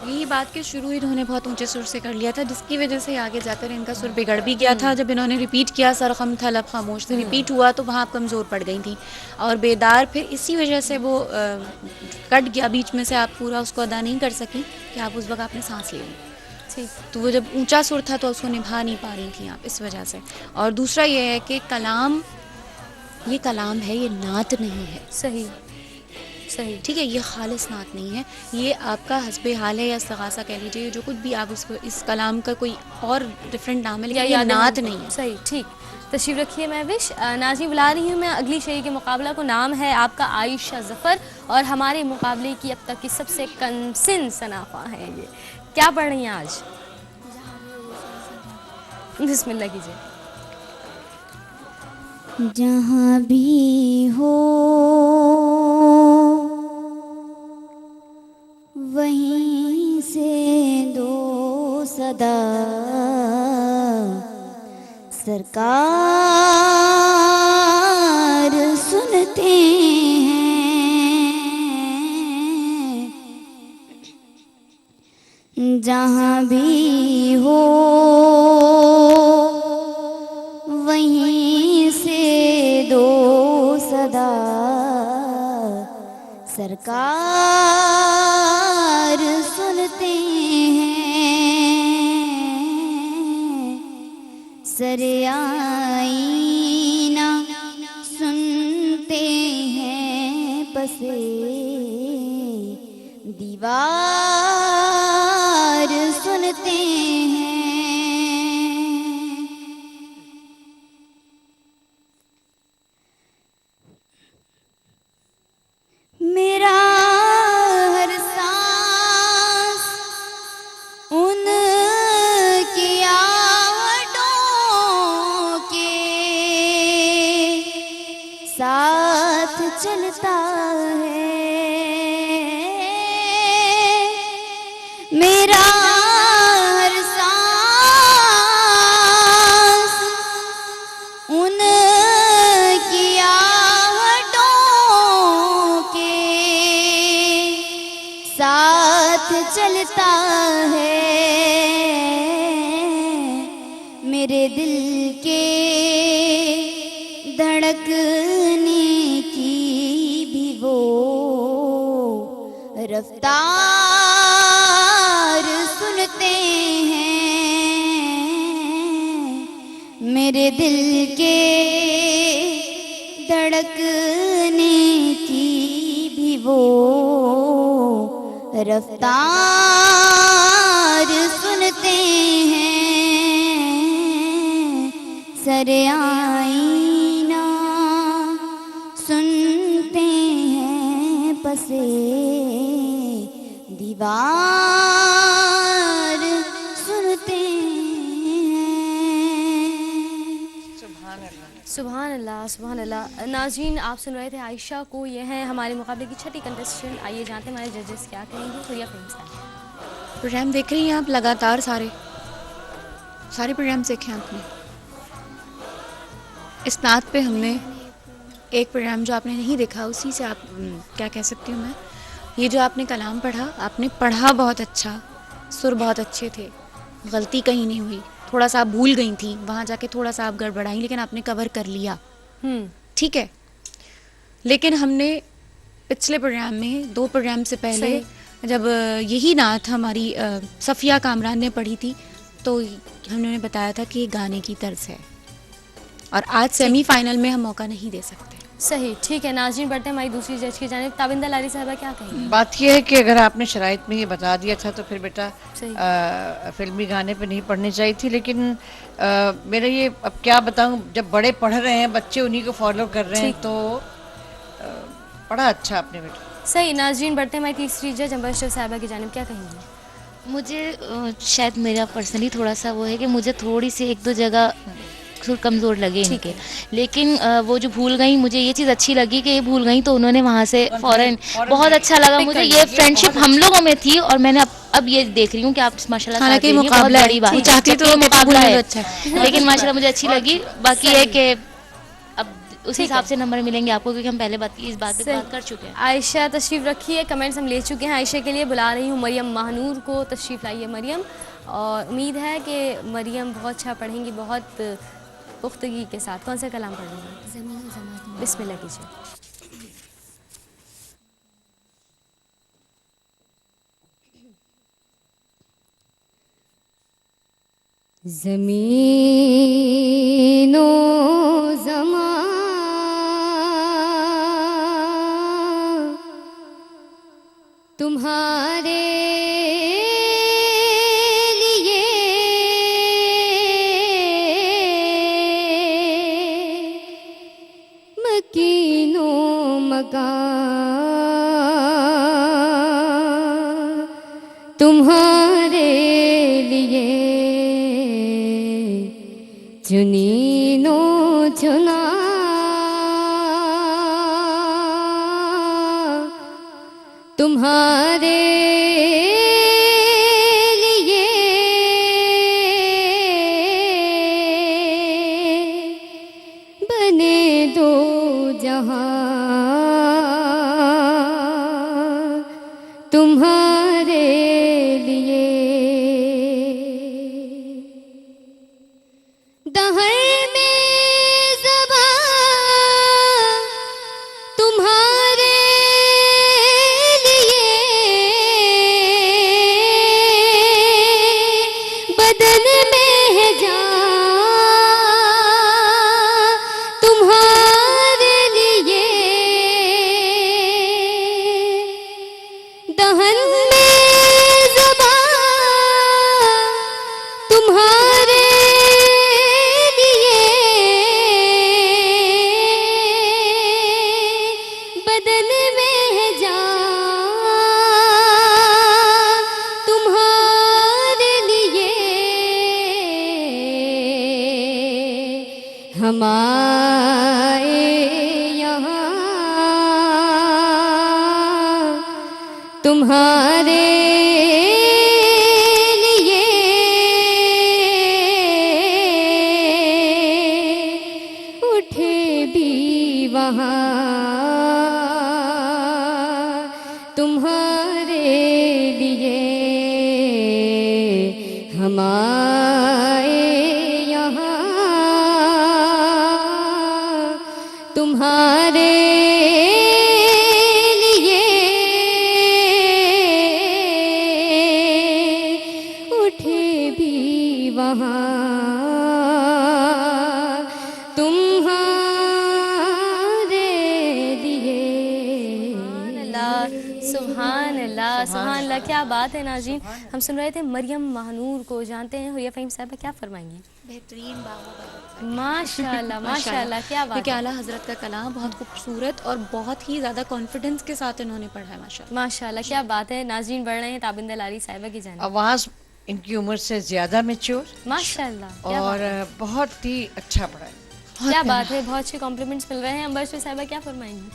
यही बात कि शुरू इन्होंने बहुत ऊंचे सुर से कर लिया था, जिसकी वजह से आगे जाकर इनका सुर बिगड़ भी गया था। जब इन्होंने रिपीट किया सर खम था लब खामोश से रिपीट हुआ, तो वहाँ कमज़ोर पड़ गई थी। और बेदार फिर इसी वजह से वो कट गया बीच में से, आप पूरा उसको अदा नहीं कर सकी कि आप उस वक्त आपने सांस ले ली। ठीक, तो वो जब ऊंचा सुर था तो उसको निभा नहीं पा रही थी आप, इस वजह से। और दूसरा ये है कि कलाम, ये कलाम है, ये नात नहीं है। सही सही, ठीक है, ये खालिस नात नहीं है, ये आपका हस्बे हाल है या इस्तिग़ासा कह लीजिए, जो कुछ भी आप उसको, इस कलाम का कोई और डिफरेंट नाम है, लेकिन ये नात नहीं है। सही, ठीक, तशरीफ़ रखिए महविश। नाज़रीन, बुला रही हूँ मैं अगली शरीक के मुकाबला को। नाम है आपका आयशा ज़फ़र, और हमारे मुकाबले की अब तक की सबसे कमसिन सनाफा है ये। क्या पढ़ रही हैं आज? बिस्मिल्लाह कीजिए। जहाँ भी हो वहीं से दो सदा, सरकार सुनते हैं। जहाँ भी हो वहीं से दो सदा, सरकार सुनते सरे आईना सुनते हैं बसे दीवार सुनते हैं। मेरा हर सांस उनकी आहटों के साथ चलता है। मेरा हर सांस उनकी आहटों के साथ चलता है। मेरे दिल के धड़कने की भी वो रफ्तार सुनते हैं। मेरे दिल के धड़कने की भी वो रफ्तार सुनते हैं। सरे आईना सुनते हैं पसे दीवार सुनते हैं। सुभान अल्लाह सुभान अल्लाह। नाज़रीन, आप सुन रहे थे आयशा को। ये है हमारे मुकाबले की छठी कंटेस्टेंट। आइए जानते हैं हमारे जजेस क्या कहेंगे। हुरिया फिल्म्स का प्रोग्राम देख रही हैं आप लगातार? सारे प्रोग्राम देखे आपने? इस नात पे हमने एक प्रोग्राम जो आपने नहीं देखा उसी से आप क्या कह सकती हूँ मैं, ये जो आपने कलाम पढ़ा, आपने पढ़ा बहुत अच्छा, सुर बहुत अच्छे थे, गलती कहीं नहीं हुई। थोड़ा सा आप भूल गई थी, वहाँ जाके थोड़ा सा आप गड़बड़ाई, लेकिन आपने कवर कर लिया, ठीक है। लेकिन हमने पिछले प्रोग्राम में 2 प्रोग्राम से पहले जब यही नात हमारी सफ़िया कामरान ने पढ़ी थी तो हमने बताया था कि ये गाने की तर्ज है, और आज सेमीफाइनल में हम मौका नहीं दे सकते। सही, ठीक है। नाज़रीन, बढ़ते हैं हमारी दूसरी जज की जानिब। ताबिंदा लारी साहबा क्या कहेंगी? बात यह है कि अगर आपने शराइत में ये बता दिया था तो फिर बेटा फिल्मी गाने पे नहीं पढ़नी चाहिए थी। लेकिन मेरा ये, अब क्या बताऊं, जब बड़े पढ़ रहे हैं, बच्चे उन्हीं को फॉलो कर रहे हैं, तो पढ़ा अच्छा आपने बेटा। सही। नाज़रीन, बढ़ते हैं हमारी तीसरी जज अंबरशर साहबा की जानिब। क्या कहेंगी? मुझे शायद मेरा पर्सनली थोड़ा सा वो है कि मुझे थोड़ी सी 1-2 जगह सुर कमज़ोर लगे इनके, लेकिन वो जो भूल गई, मुझे ये चीज़ अच्छी लगी कि ये भूल गई तो उन्होंने वहाँ से फ़ौरन, बहुत अच्छा लगा मुझे। ये फ्रेंडशिप हम लोगों में थी और मैंने अब ये देख रही हूँ कि आप माशाल्लाह साथ दे रही हैं, बहुत बड़ी बात है, चाहती तो मुकाबला है, लेकिन माशाल्लाह मुझे अच्छी लगी। बाकी है कि अब उस हिसाब से नंबर मिलेंगे आपको, क्योंकि हम पहले इस बात पे बात कर चुके हैं। आयशा तशरीफ़ रखी है, कमेंट्स हम ले चुके हैं। आयशा के लिए बुला रही हूँ मरियम महानूर को। तशरीफ़ लाइए मरियम, और उम्मीद है कि मरियम बहुत अच्छा पढ़ेंगी, बहुत पुख्तगी के साथ। कौन सा कलाम पढ़ेंगी? बिस्मिल्लाह कीजिए। ज़मीनो ज़मां तुम्हारे तुम्हारे लिए चुनीनो चुना तुम्हारे लिए बने दो जहां तुम्हारे लिए। दहर में ज़बां तुम्हारे लिए, बदन में है जान दहन में ज़ुबान तुम्हारे लिए, बदन में है जान तुम्हारे लिए। हम आए यहाँ तुम्हारे लिए, उठे भी वहाँ तुम्हारे लिए। हम आए यहाँ तुम्हारे लिए, उठे भी वहाँ तुम्हारे लिए। सुभान अल्लाह, सुभान अल्लाह, क्या बात है नाज़रीन। हम सुन रहे थे मरियम महानूर को। जानते हैं हुरिया फ़हीम साहिबा क्या फरमाएंगी? बेहतरीन माशाल्लाह माशाल्लाह, क्या बात क्योंकि है। आला हज़रत का कलाम बहुत खूबसूरत और बहुत ही ज़्यादा कॉन्फिडेंस के साथ इन्होंने पढ़ा है माशाल्लाह। माशाल्लाह, क्या बात है। नाज़रीन बढ़ रहे हैं ताबिंदा लारी साहिबा की जानिब। आवाज़ इनकी उम्र से ज़्यादा मैच्योर माशाल्लाह, क्या बात और है। बहुत ही अच्छा पढ़ा है। क्या बात है, बहुत अच्छे कॉम्प्लीमेंट्स मिल रहे हैं। अंबरशर साहिबा क्या फरमाएंगी?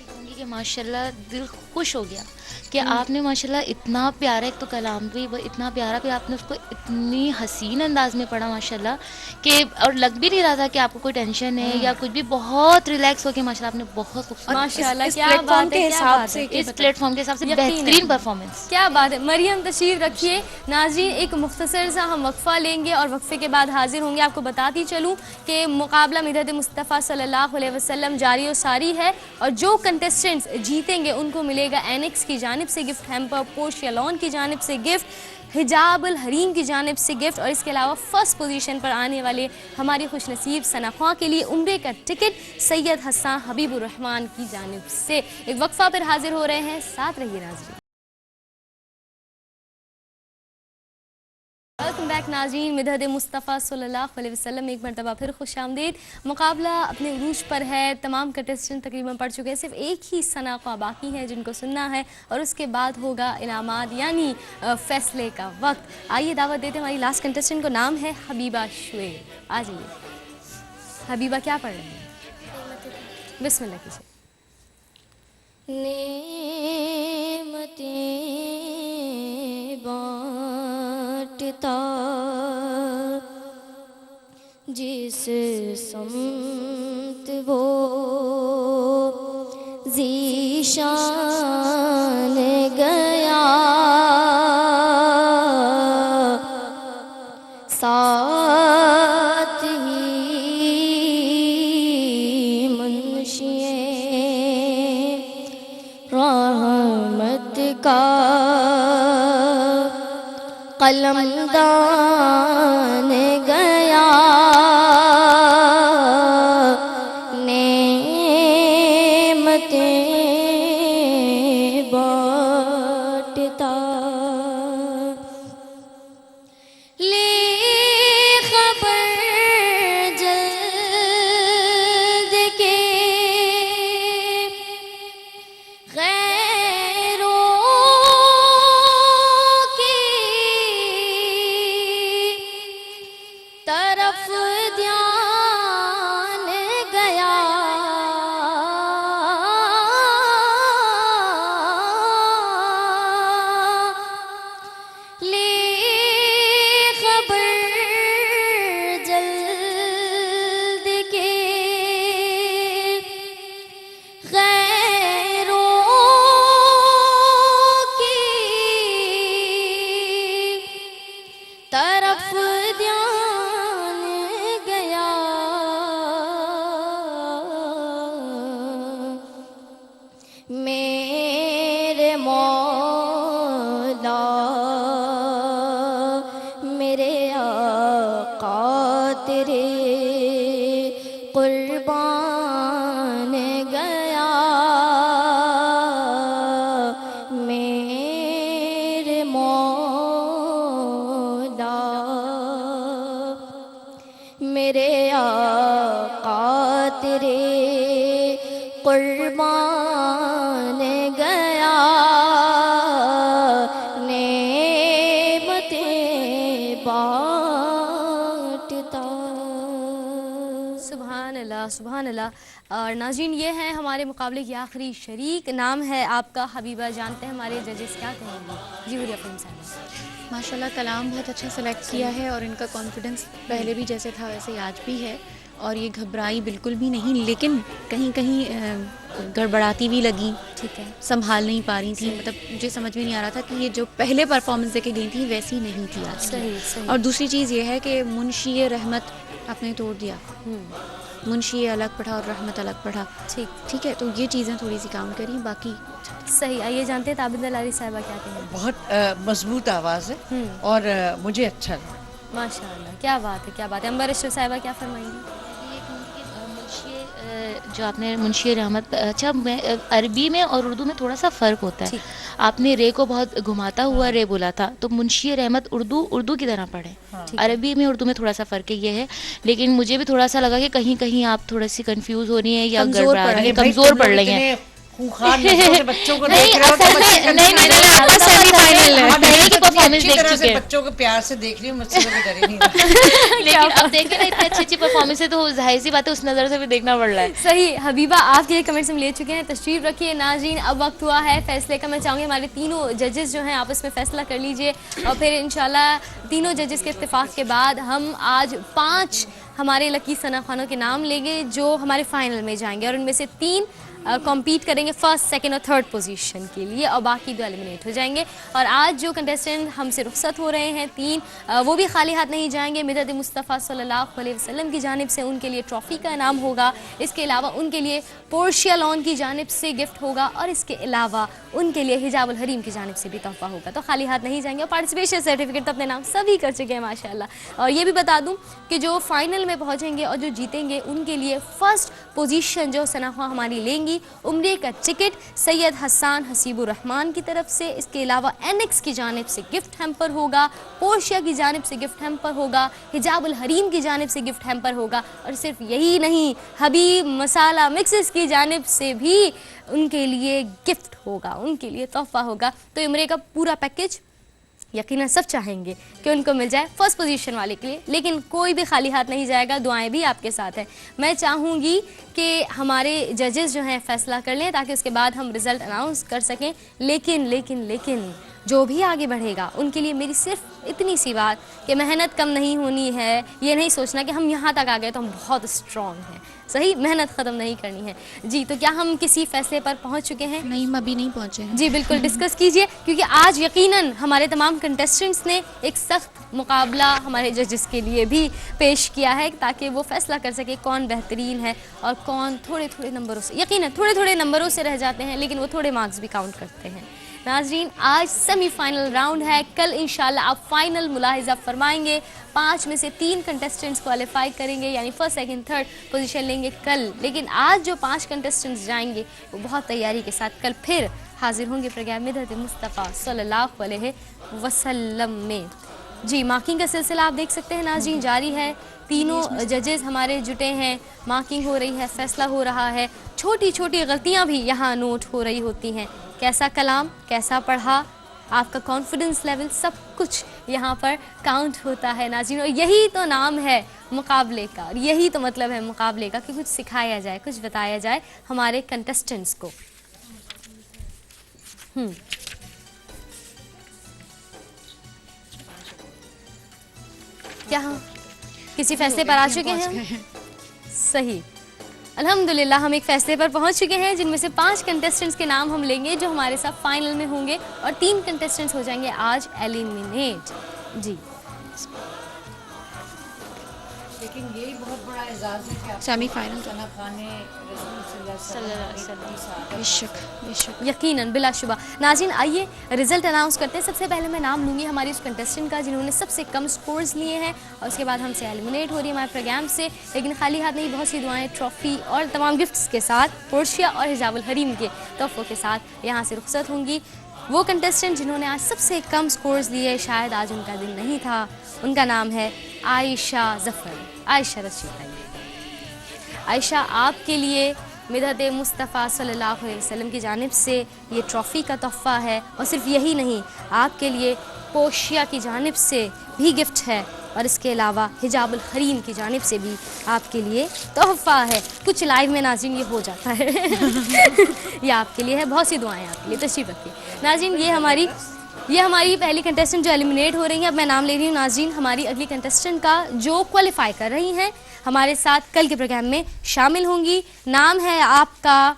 कहूँगी कि माशाल्लाह दिल खुश हो गया कि आपने माशाल्लाह इतना प्यारा, एक तो कलाम भी वो इतना प्यारा, फिर आपने उसको इतनी हसीन अंदाज में पढ़ा माशाल्लाह कि और लग भी नहीं रहा था कि आपको कोई टेंशन है या कुछ भी। बहुत रिलैक्स होकर माशाल्लाह आपने बहुत खूबसूरत माशाल्लाह, इस क्या प्लेटफॉर्म बात के है, क्या हिसाब बात से है। इस प्लेटफॉर्म के हिसाब से यकीनन। बेहतरीन परफॉर्मेंस। क्या बात है। मरियम तशरीफ रखिए। नाज़रीन एक मुख्तसर सा हम वक्फ़ा लेंगे और वक्फ़े के बाद हाजिर होंगे। आपको बताती चलूँ कि मुकाबला मिदहत मुस्तफ़ा सल्लल्लाहु अलैहि वसल्लम जारी और सारी है और जो कंटेस्टेंट्स जीतेंगे उनको मिलेगा एनेक्स की जानिब से गिफ्ट हैम्पर, पोर्श लॉन की जानिब से गिफ्ट, हिजाबुल हरीम की जानिब से गिफ्ट और इसके अलावा फर्स्ट पोजीशन पर आने वाले हमारे खुशनसीब सना ख्वां के लिए उम्रे का टिकट सैयद हसन हबीबुर रहमान की जानिब से। एक वक्फा पर हाजिर हो रहे हैं, साथ रहिए नाज़रीन। वेलकम बैक नाज़रीन। मिदहत मुस्तफ़ा सल्लल्लाहु अलैहि वसल्लम एक मरतबा फिर खुश आमदीद। मुकाबला अपने उरूज पर है। तमाम कंटेस्टेंट तकरीबन पढ़ चुके हैं। सिर्फ एक ही सना ख्वां बाकी है जिनको सुनना है और उसके बाद होगा इनामात यानी फैसले का वक्त। आइए दावत देते हैं हमारी लास्ट कंटेस्टेंट को। नाम है हबीबा शुएब। आ जाइए हबीबा, क्या पढ़ रहे हैं? बिस्मिल्लाह कीजिए। नेमतें बांटता जिस समत वो ज़ीशान गया, साथ ही मुंशिए रहमत का कलमदान गया, नेमतें बांटता। ले खबर जल्द के गैरों की तरफ ध्यान गया, मौला मेरे आका तेरे कुर्बान गया नेमतें बांटता। सुभान अल्लाह। और नाज़रीन, ये है हमारे मुकाबले की आखिरी शरीक, नाम है आपका हबीबा। जानते हैं हमारे जजेस क्या कहेंगे। जी हुरिया फ़िल्म साहब। माशाल्लाह कलाम बहुत अच्छा सेलेक्ट किया है और इनका कॉन्फिडेंस पहले भी जैसे था वैसे ही आज भी है और ये घबराई बिल्कुल भी नहीं, लेकिन कहीं कहीं गड़बड़ाती भी लगी, ठीक है, संभाल नहीं पा रही थी। मतलब मुझे समझ में नहीं आ रहा था कि ये जो पहले परफॉर्मेंस देके गई थी वैसी नहीं थी आज की। सही। और दूसरी चीज़ ये है कि मुंशी रहमत आपने तोड़ दिया। मुंशी अलग पढ़ा और रहमत अलग पढ़ा। ठीक है, तो ये चीज़ें थोड़ी सी काम करी, बाकी सही। आइए जानते हैं ताबिंदा लारी साहिबा क्या कहेंगे। बहुत मजबूत आवाज़ है और मुझे अच्छा लगा। माशाल्लाह, क्या बात है, क्या बात है। अंबर अशरफ साहिबा क्या फरमाएंगी। जो आपने मुंशी रहमत, अच्छा मैं अरबी में और उर्दू में थोड़ा सा फ़र्क होता है। आपने रे को बहुत घुमाता हुआ रे बोला था, तो मुंशी रहमत उर्दू की तरह पढ़े। अरबी में उर्दू में थोड़ा सा फ़र्क है, ये है। लेकिन मुझे भी थोड़ा सा लगा कि कहीं कहीं आप थोड़ी सी कंफ्यूज हो रही हैं या गड़बड़ा रही हैं, कमज़ोर पड़ रही हैं। बच्चों को देख रहे हो तो बच्चों को प्यार से देख रही हूँ, मुझसे तो डर ही नहीं। लेकिन अब देखें ना, इतनी अच्छी परफॉर्मेंस है तो जाहिर सी बात है उस नज़र से भी देखना पड़ रहा है। सही। हबीबा, आपके ये कमेंट्स हम ले चुके हैं, तशरीफ रखिए। नाज़रीन, अब वक्त हुआ है फैसले का। मैं चाहूँगी हमारे तीनों जजेस जो हैं आपस में फैसला कर लीजिए और फिर इंशाल्लाह तीनों जजेस के इत्तेफाक के बाद हम आज 5 हमारे लकी सना खानों के नाम लेंगे जो हमारे फाइनल में जाएंगे और उनमें से 3 कॉम्पीट करेंगे फर्स्ट, सेकंड और थर्ड पोजीशन के लिए और बाकी 2 एलिमिनेट हो जाएंगे। और आज जो कंटेस्टेंट हमसे रुखसत हो रहे हैं 3, वो भी खाली हाथ नहीं जाएंगे। मिदत मुस्तफ़ा सल्लल्लाहु अलैहि वसल्लम की जानिब से उनके लिए ट्रॉफ़ी का इनाम होगा। इसके अलावा उनके लिए पोर्शिया लॉन की जानिब से गिफ्ट होगा और इसके अलावा उनके लिए हिजाबुल हरीम की जानिब से भी तोहफा होगा। तो खाली हाथ नहीं जाएंगे और पार्टिसिपेशन सर्टिफिकेट तो अपने नाम सभी कर चुके हैं माशाल्लाह। और ये भी बता दूँ कि जो फाइनल में पहुँचेंगे और जो जीतेंगे उनके लिए फ़र्स्ट पोजीशन जो सना खान हमारी लेंगी, उम्रे का टिकट सैयद हसन हसीबुर रहमान की तरफ से। इसके अलावा एनेक्स की जानिब से गिफ्ट हैम्पर होगा, पोर्शिया की जानिब से गिफ्ट हैम्पर होगा, हिजाबुल हरीम की जानिब से गिफ्ट हैम्पर होगा और सिर्फ यही नहीं, हबीब मसाला मिक्सेस की जानिब से भी उनके लिए गिफ्ट होगा, उनके लिए तोहफा होगा। तो उम्रे का पूरा पैकेज यकीनन सब चाहेंगे कि उनको मिल जाए फर्स्ट पोजीशन वाले के लिए, लेकिन कोई भी खाली हाथ नहीं जाएगा, दुआएं भी आपके साथ हैं। मैं चाहूँगी कि हमारे जजेस जो हैं फैसला कर लें ताकि उसके बाद हम रिज़ल्ट अनाउंस कर सकें। लेकिन जो भी आगे बढ़ेगा उनके लिए मेरी सिर्फ इतनी सी बात कि मेहनत कम नहीं होनी है। ये नहीं सोचना कि हम यहाँ तक आ गए तो हम बहुत स्ट्रॉन्ग हैं। सही, मेहनत ख़त्म नहीं करनी है। जी, तो क्या हम किसी फैसले पर पहुँच चुके हैं? नहीं, हम अभी नहीं पहुँचे हैं। जी बिल्कुल, डिस्कस कीजिए क्योंकि आज यकीनन हमारे तमाम कंटेस्टेंट्स ने एक सख्त मुकाबला हमारे जजेस के लिए भी पेश किया है ताकि वो फैसला कर सके कौन बेहतरीन है और कौन थोड़े नंबरों से, यकीनन थोड़े नंबरों से रह जाते हैं लेकिन वो थोड़े मार्क्स भी काउंट करते हैं। नाज़रीन, आज सेमीफाइनल राउंड है, कल इंशाल्लाह आप फाइनल मुलाहिज़ा फरमाएंगे। 5 में से 3 कंटेस्टेंट्स क्वालिफाई करेंगे यानी फर्स्ट, सेकंड, थर्ड पोजीशन लेंगे कल। लेकिन आज जो 5 कंटेस्टेंट्स जाएंगे वो बहुत तैयारी के साथ कल फिर हाजिर होंगे प्रोग्राम मिदत मुस्तफ़ा सल्लल्लाहु अलैहि वसल्लम में। जी, मार्किंग का सिलसिला आप देख सकते हैं नाज़रीन जारी है। तीनों जजेस हमारे जुटे हैं, मार्किंग हो रही है, फैसला हो रहा है। छोटी छोटी गलतियाँ भी यहाँ नोट हो रही होती हैं। कैसा कलाम, कैसा पढ़ा, आपका कॉन्फिडेंस लेवल, सब कुछ यहाँ पर काउंट होता है नाज़रीन। और यही तो नाम है मुकाबले का और यही तो मतलब है मुकाबले का कि कुछ सिखाया जाए, कुछ बताया जाए हमारे कंटेस्टेंट्स को। क्या हम किसी फैसले पर आ चुके हैं? सही, अल्हम्दुलिल्लाह हम एक फैसले पर पहुंच चुके हैं जिनमें से 5 कंटेस्टेंट्स के नाम हम लेंगे जो हमारे साथ फाइनल में होंगे और 3 कंटेस्टेंट्स हो जाएंगे आज एलिमिनेट। जी, लेकिन यही बहुत बड़ा एजाज़ है कि आप सेमीफाइनल सना खान ने बेशक यकीनन बिलाशुबा। नाज़रीन, आइए रिजल्ट अनाउंस करते हैं। सबसे पहले मैं नाम लूँगी हमारी उस कंटेस्टेंट का जिन्होंने सबसे कम स्कोर्स लिए हैं और उसके बाद हमसे एलिमिनेट हो रही है हमारे प्रोग्राम से। लेकिन खाली हाथ नहीं, बहुत सी दुआएं, ट्रॉफ़ी और तमाम गिफ्ट्स के साथ, पोर्शिया और हिजाबुल हरीम के तोहफ़ों के साथ यहाँ से रुखसत होंगी। वो कंटेस्टेंट जिन्होंने आज सबसे कम स्कोर्स लिए, शायद आज उनका दिन नहीं था, उनका नाम है आयशा ज़फ़र। आयशा तशरीफ़ लाइए। आयशा, आपके लिए मिदहत मुस्तफ़ा सल्लल्लाहु अलैहि वसल्लम की जानिब से ये ट्रॉफ़ी का तोहफ़ा है, और सिर्फ यही नहीं, आपके लिए पोशिया की जानिब से भी गिफ्ट है, और इसके अलावा हिजाबुल हरीम की जानिब से भी आपके लिए तोहफ़ा है। कुछ लाइव में नाज़रीन ये हो जाता है ये आपके लिए है, बहुत सी दुआएं आपके लिए, तशरीफ़ रखिए। नाज़रीन, ये हमारी पहली कंटेस्टेंट जो एलिमिनेट हो रही हैं। अब मैं नाम ले रही हूँ नाज़रीन हमारी अगली कंटेस्टेंट का, जो क्वालिफाई कर रही हैं, हमारे साथ कल के प्रोग्राम में शामिल होंगी। नाम है आपका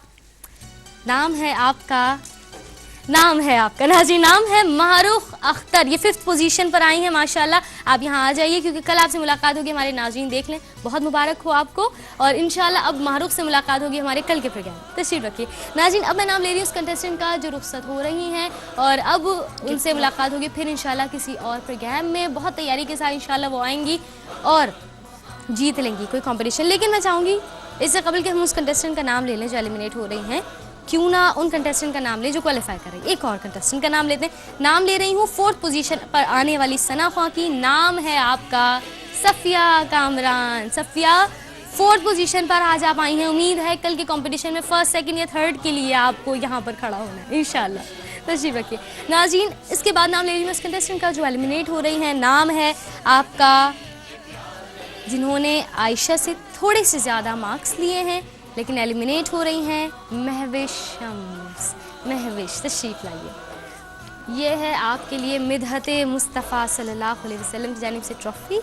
नाज़रीन, नाम है मारूख अख्तर। ये 5th पोजीशन पर आई हैं माशाल्लाह। आप यहाँ आ जाइए, क्योंकि कल आपसे मुलाकात होगी, हमारे नाज़रीन देख लें, बहुत मुबारक हो आपको। और इंशाल्लाह अब मारूख से मुलाकात होगी हमारे कल के प्रोग्राम। तशरीफ़ रखिए नाज़रीन। अब मैं नाम ले रही हूँ उस कंटेस्टेंट का जो रुखसत हो रही हैं, और अब उनसे मुलाकात होगी फिर इंशाल्लाह किसी और प्रोग्राम में। बहुत तैयारी के साथ इंशाल्लाह वो आएंगी और जीत लेंगी कोई कंपटीशन। लेकिन मैं चाहूँगी इससे कबल कि हम उस कंटेस्टेंट का नाम ले लें जो एलिमिनेट हो रही हैं, क्यों ना उन कंटेस्टेंट का नाम ले जो क्वालिफाई कर रही है। एक और कंटेस्टेंट का नाम लेते हैं। नाम ले रही हूँ 4th पोजीशन पर आने वाली सना ख्वां की। नाम है आपका सफ़िया कामरान। सफ़िया, 4th पोजीशन पर आज आप आई हैं। उम्मीद है कल के कंपटीशन में 1st, 2nd या 3rd के लिए आपको यहाँ पर खड़ा होना है इंशाल्लाह। तशरीफ़ रखिए नाज़रीन। इसके बाद नाम ले रही हूँ उस कंटेस्टेंट का जो एलिमिनेट हो रही हैं। नाम है आपका, जिन्होंने आयशा से थोड़े से ज़्यादा मार्क्स लिए हैं लेकिन एलिमिनेट हो रही हैं, महविश शम्स। महविश, तशरीफ़ लाइए। ये है आपके लिए मिदहत मुस्तफ़ा सल्लल्लाहु अलैहि वसल्लम की जानिब से ट्रॉफ़ी,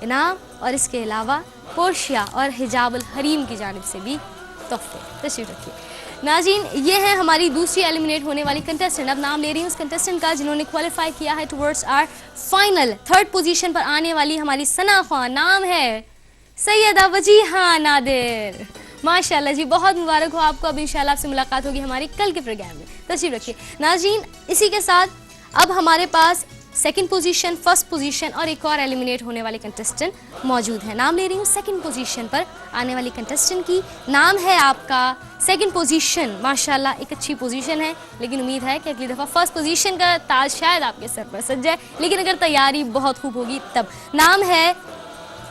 इनाम, और इसके अलावा पोशिया और हिजाबुल हरीम की जानिब से भी तोहफ़े। तशरीफ़ रखिए नाज़रीन। ये है हमारी दूसरी एलिमिनेट होने वाली कंटेस्टेंट। अब नाम ले रही हूँ उस कंटेस्टेंट का जिन्होंने क्वालिफाई किया है towards our final. 3rd position पर आने वाली हमारी सना ख्वां। नाम है सैयदा वजीहा नादिर। माशाल्लाह जी, बहुत मुबारक हो आपको। अब इंशाल्लाह आपसे मुलाकात होगी हमारे कल के प्रोग्राम में। तशरीफ़ रखिए नाज़रीन। इसी के साथ अब हमारे पास 2nd पोजीशन, 1st पोजीशन और एक और एलिमिनेट होने वाले कंटेस्टेंट मौजूद है। नाम ले रही हूँ 2nd पोजीशन पर आने वाली कंटेस्टेंट की। नाम है आपका 2nd पोजीशन। माशाल्लाह एक अच्छी पोजीशन है, लेकिन उम्मीद है कि अगली दफ़ा 1st पोजीशन का ताज शायद आपके सर पर सज जाए, लेकिन अगर तैयारी बहुत खूब होगी तब। नाम है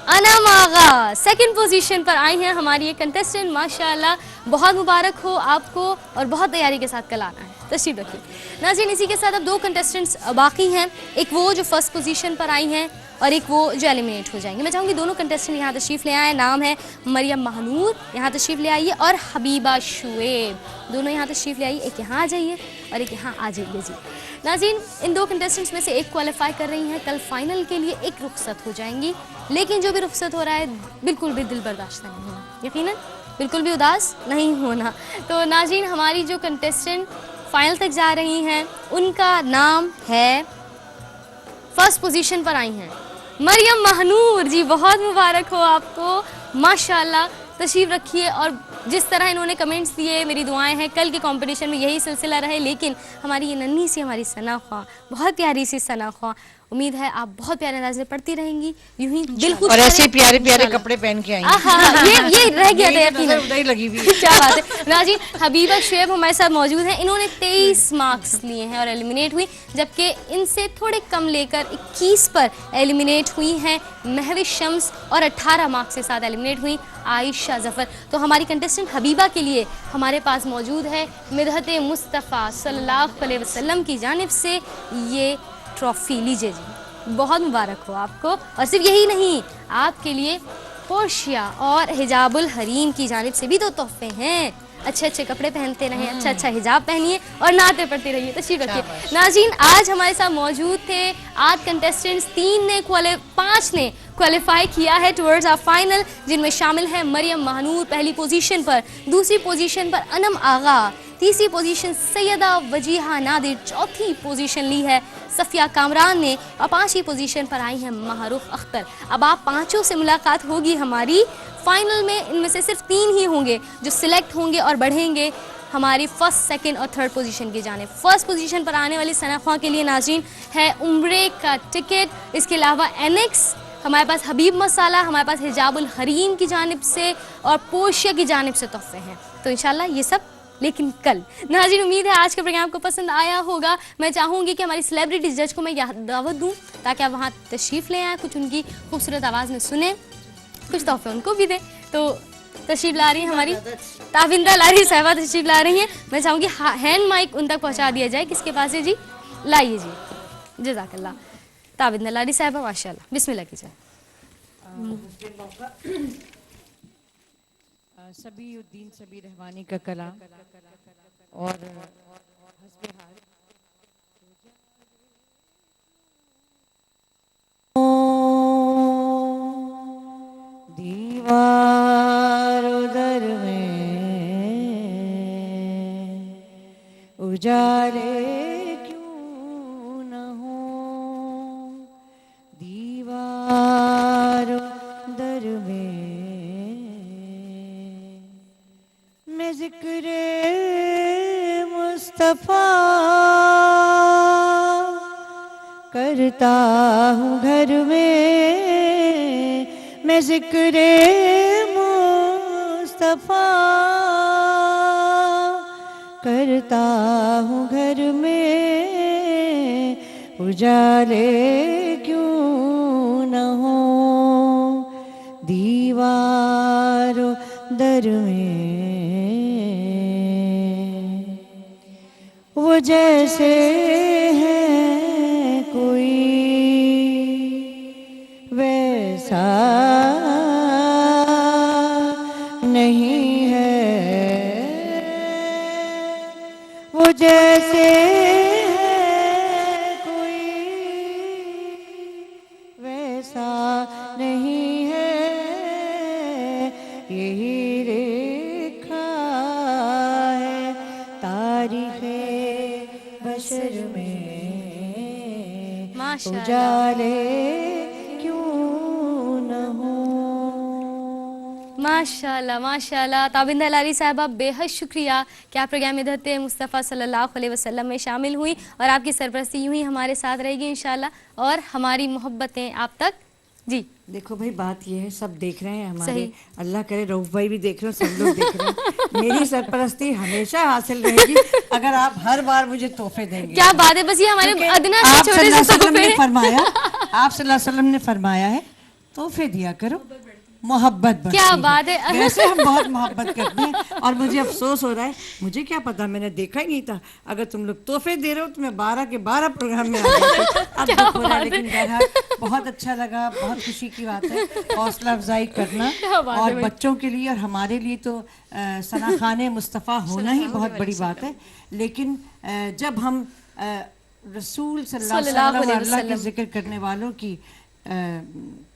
अनम आगा। 2nd पोजीशन पर आई हैं हमारी ये कंटेस्टेंट। माशाल्लाह बहुत मुबारक हो आपको, और बहुत तैयारी के साथ कल आना है। तशरीफ़ रखिए नाज़रीन। इसी के साथ अब 2 कंटेस्टेंट्स बाकी हैं, एक वो जो 1st पोजीशन पर आई हैं और एक वो जो एलिमिनेट हो जाएंगे। मैं चाहूँगी दोनों कंटेस्टेंट यहाँ तशरीफ़ ले आए। नाम है मरियम महानूर, यहाँ तशरीफ़ ले आइए, और हबीबा शुएब, दोनों यहाँ तशरीफ़ ले आइए। एक यहाँ आ जाइए और एक यहाँ आ जाइए जी। नाज़रीन, इन 2 कंटेस्टेंट्स में से एक क्वालिफाई कर रही हैं, कल फाइनल के लिए एक रुखसत हो जाएंगी। लेकिन जो भी रुखसत हो रहा है बिल्कुल भी दिल बर्दाश्त नहीं होना, यकीनन बिल्कुल भी उदास नहीं होना। तो नाज़रीन, हमारी जो कंटेस्टेंट फाइनल तक जा रही हैं उनका नाम है, 1st पोजीशन पर आई हैं मरियम महानूर जी। बहुत मुबारक हो आपको, माशाल्लाह। तशरीफ़ रखिए। और जिस तरह इन्होंने कमेंट्स दिए, मेरी दुआएं हैं कल के कंपटीशन में यही सिलसिला रहे। लेकिन हमारी ये नन्ही सी हमारी सना ख्वां, बहुत प्यारी सी सना ख्वां, उम्मीद है आप बहुत प्यारे अंदाज में पढ़ती रहेंगी, यूं ही दिल खुश और ऐसे प्यारे प्यारे इंशाल्लाह। कपड़े पहन के आई। ये रह गया था यकीनन। उधर ही लगी हुई। क्या बात है नाज़रीन। हबीबा शुएब हमारे साथ मौजूद हैं। इन्होंने 23 मार्क्स लिए हैं और एलिमिनेट हुई, जबकि इनसे थोड़े कम लेकर 21 पर एलिमिनेट हुई हैं महविश शम्स, और 18 मार्क्स के साथ एलिमिनेट हुई आयशा ज़फ़र। तो हमारी कंटेस्टेंट हबीबा के लिए हमारे पास मौजूद है मिदहत मुस्तफ़ा सल्लल्लाहु अलैहि वसल्लम की जानिब से ये ट्रॉफ़ी। लीजिए जी, बहुत मुबारक हो आपको। और सिर्फ यही नहीं, आपके लिए पोशिया और हिजाबुल हरीम की जानिब से भी 2 तोहफे हैं। अच्छे अच्छे कपड़े पहनते रहें, अच्छा अच्छा हिजाब पहनिए और नाते पढ़ते रहिए। तशरीफ़ रखिए नाज़रीन। आज हमारे साथ मौजूद थे 8 कंटेस्टेंट्स, 5 ने क्वालिफाई किया है टुवर्ड्स आवर फाइनल, जिनमें शामिल हैं मरियम महानूर पहली पोजीशन पर, दूसरी पोजीशन पर अनम आगा, तीसरी पोजीशन सैयदा वजीहा नादिर, चौथी पोजीशन ली है सफ़िया कामरान ने, और 5वीं पोजीशन पर आई हैं मारूख अख्तर। अब आप 5 से मुलाकात होगी हमारी फाइनल में। इनमें से सिर्फ 3 ही होंगे जो सिलेक्ट होंगे और बढ़ेंगे हमारी 1st, 2nd और 3rd पोजीशन की जाने। 1st पोजीशन पर आने वाली सना ख्वां के लिए नाज़रीन है उम्रे का टिकट, इसके अलावा एनेक्स, हमारे पास हबीब मसाला, हमारे पास हिजाबुल हरीम की जानिब से और पोशिया की जानिब से तोहफे हैं। तो इंशाल्लाह ये सब लेकिन कल। नाज़रीन, उम्मीद है आज का प्रोग्राम को पसंद आया होगा। मैं चाहूँगी कि हमारी सेलिब्रिटी जज को मैं यह दावत दूँ ताकि आप वहाँ तशरीफ़ ले आएँ, कुछ उनकी खूबसूरत आवाज़ में सुने, कुछ तोहफे उनको भी दें। तो तशरीफ़ ला रही हैं हमारी ताबिंदा लारी साहिबा, तशरीफ़ ला रही हैं। मैं चाहूँगी हैंड माइक उन तक पहुँचा दिया जाए। किसके पास है जी? लाइए जी, जज़ाकल्लाह। ताबिंदा लारी साहिबा, माशाल्लाह, बिस्मिल्लाह कीजिए। सभी उद्दीन सभी रहमानी का कलाम और हस्बे हाल दीवार उधर में उजाले क्यों न हो, दीवार उधर में मैं ज़िक्र मुस्तफ़ा करता हूँ घर में, मैं ज़िक्र मुस्तफ़ा करता हूँ घर में, उजाले क्यों न हो, दीवारों दर में वो जैसे है कोई वैसा नहीं है, वो जैसे है कोई वैसा नहीं है, यही रेखा है तारीख़े बशर में, उजाले क्यों न हो। माशाल्लाह माशाल्लाह। ताबिंदा लारी साहिबा, बेहद शुक्रिया कि आप प्रोग्राम इदत मुस्तफ़ा सल्लल्लाहु अलैहि वसल्लम में शामिल हुई और आपकी सरपरस्ती यूं ही हमारे साथ रहेगी इंशाल्लाह, और हमारी मोहब्बतें आप तक। जी देखो भाई, बात ये है, सब देख रहे हैं हमारे, अल्लाह करे रऊफ भाई भी देख रहे हो, सब लोग देख रहे हैं। मेरी सरपरस्ती हमेशा हासिल रहेगी अगर आप हर बार मुझे तोहफे देंगे। क्या बात है, बस ये हमारे अदना से आप छोटे सल्लल्लाहु से अलैहि वसल्लम ने तोहफे। फरमाया, आप सल्लल्लाहु अलैहि वसल्लम ने फरमाया है तोहफे दिया करो, मोहब्बत बढ़ती क्या है। बात है। वैसे हम बहुत मोहब्बत करते हैं और मुझे अफसोस हो रहा है, मुझे क्या पता, मैंने देखा ही नहीं था। अगर तुम लोग तोहफे दे रहे हो तो मैं 12 के 12 प्रोग्राम में आ जाती। अब दुख हो रहा है, लेकिन बहरहाल बहुत अच्छा लगा, बहुत खुशी की बात है। हौसला अफजाई करना और बच्चों के लिए और हमारे लिए तो सना खाने मुस्तफ़ा होना ही बहुत बड़ी बात है। लेकिन जब हम रसूल सल्लल्लाहु अलैहि वसल्लम के जिक्र करने वालों की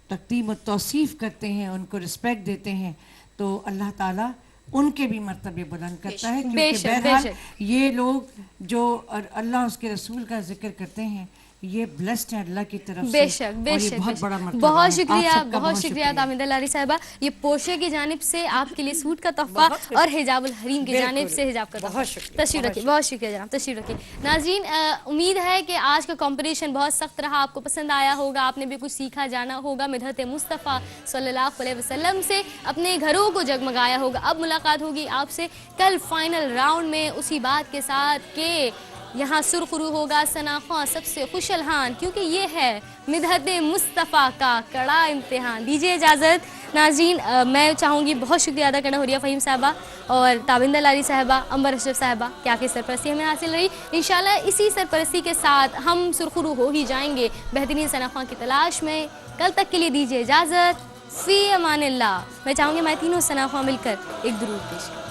तक़दीम और तौसीफ़ करते हैं, उनको रिस्पेक्ट देते हैं, तो अल्लाह ताला उनके भी मर्तबे बुलंद करता है। क्योंकि बहरहाल ये लोग जो अल्लाह उसके रसूल का जिक्र करते हैं, ये ब्लेस्ड है अल्लाह की तरफ से। बेशक बेशक, बहुत बड़ा मर्तबा बहुत है। शुक्रिया, आप सबका बहुत शुक्रिया ताबिंदा लारी साहिबा। ये पोशे की जानिब से आपके लिए सूट का तोहफा और हिजाबुल हरीम की जानिब से हिजाब का तोहफा। तशरीफ रखिए, बहुत शुक्रिया जनाब, तशरीफ रखिए। नाज़रीन, उम्मीद है कि आज का कंपटीशन बहुत सख्त रहा, आपको पसंद आया होगा, आपने भी कुछ सीखा जाना होगा मिदहत मुस्तफ़ा सल्लल्लाहु अलैहि वसल्लम से, अपने घरों को जगमगाया होगा। अब मुलाकात होगी आपसे कल फाइनल राउंड में, उसी बात के साथ कि यहाँ सुरखरू होगा सना ख्वां सबसे खुशलहान, क्योंकि ये है मिदहत मुस्तफ़ा का कड़ा इम्तिहान। दीजिए इजाज़त नाज़रीन। मैं चाहूँगी बहुत शुक्रिया अदा करना हुरिया फ़हीम साहबा और ताबिंदा लारी साहबा, अंबर अशरफ साहबा, क्या आपकी सरपरस्ती हमें हासिल रही। इंशाल्लाह इसी सरपरस्ती के साथ हम सुरखरू हो ही जाएंगे बेहतरीन सना ख्वां की तलाश में। कल तक के लिए दीजिए इजाज़त, फ़ी अमानिल्लाह। मैं चाहूँगी मैं तीनों सना ख्वां मिलकर एक दुरूद पेश करें।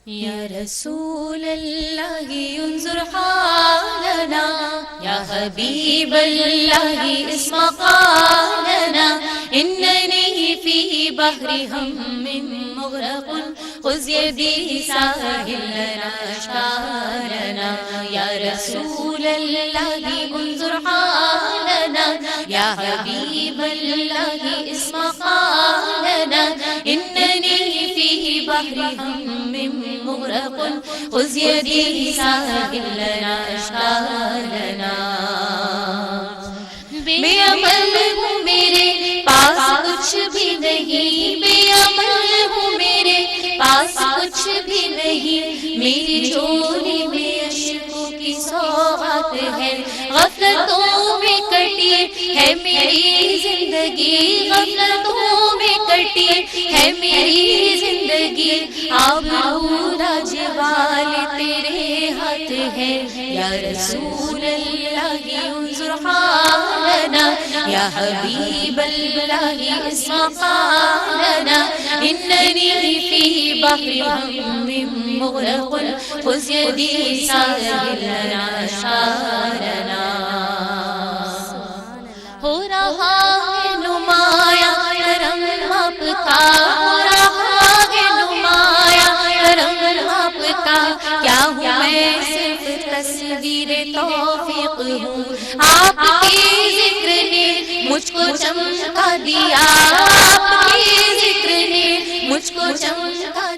या रसूल अल्लाह उन्जुर हालना, या हबीब अल्लाह इस्मा क़ालना, इन्ननी फी बहरी हम्मिन मुग़रक़ुन, ख़ुज़ यदी साहिल लना अश्कारना। या रसूल अल्लाह उन्जुर हालना, या हबीब अल्लाह इस्मा क़ालना, इन्ननी फी बहरी हम्मिन मुग़रक़ुन, ख़ुज़ यदी साहिल लना अश्कारना। बेअमल हूँ मेरे पास कुछ भी नहीं, बेअमल हूँ मेरे पास कुछ भी नहीं, झोली में अश्कों की सौगात है, गफलतों में कटी है मेरी जिंदगी, गफलतों में कटी है मेरी जिंदगी। आबरू राज वाले तेरे हाथ है, या रसूल अल्लाह उन्जुर हालना, या हबीब अल्लाह इस्मा कालना। इन्ननी फी बहरि हम्मिम मुग़रक़ुन, खुज़ यदी साहिल लना शारना। हो रहा है नुमाया करम आपका, हो रहा है नुमाया करम आपका। क्या हूँ मैं सिर्फ तस्वीर तौफीक हूँ, आपके जिक्र ने मुझको चमका दिया, आपके जिक्र ने मुझको चमका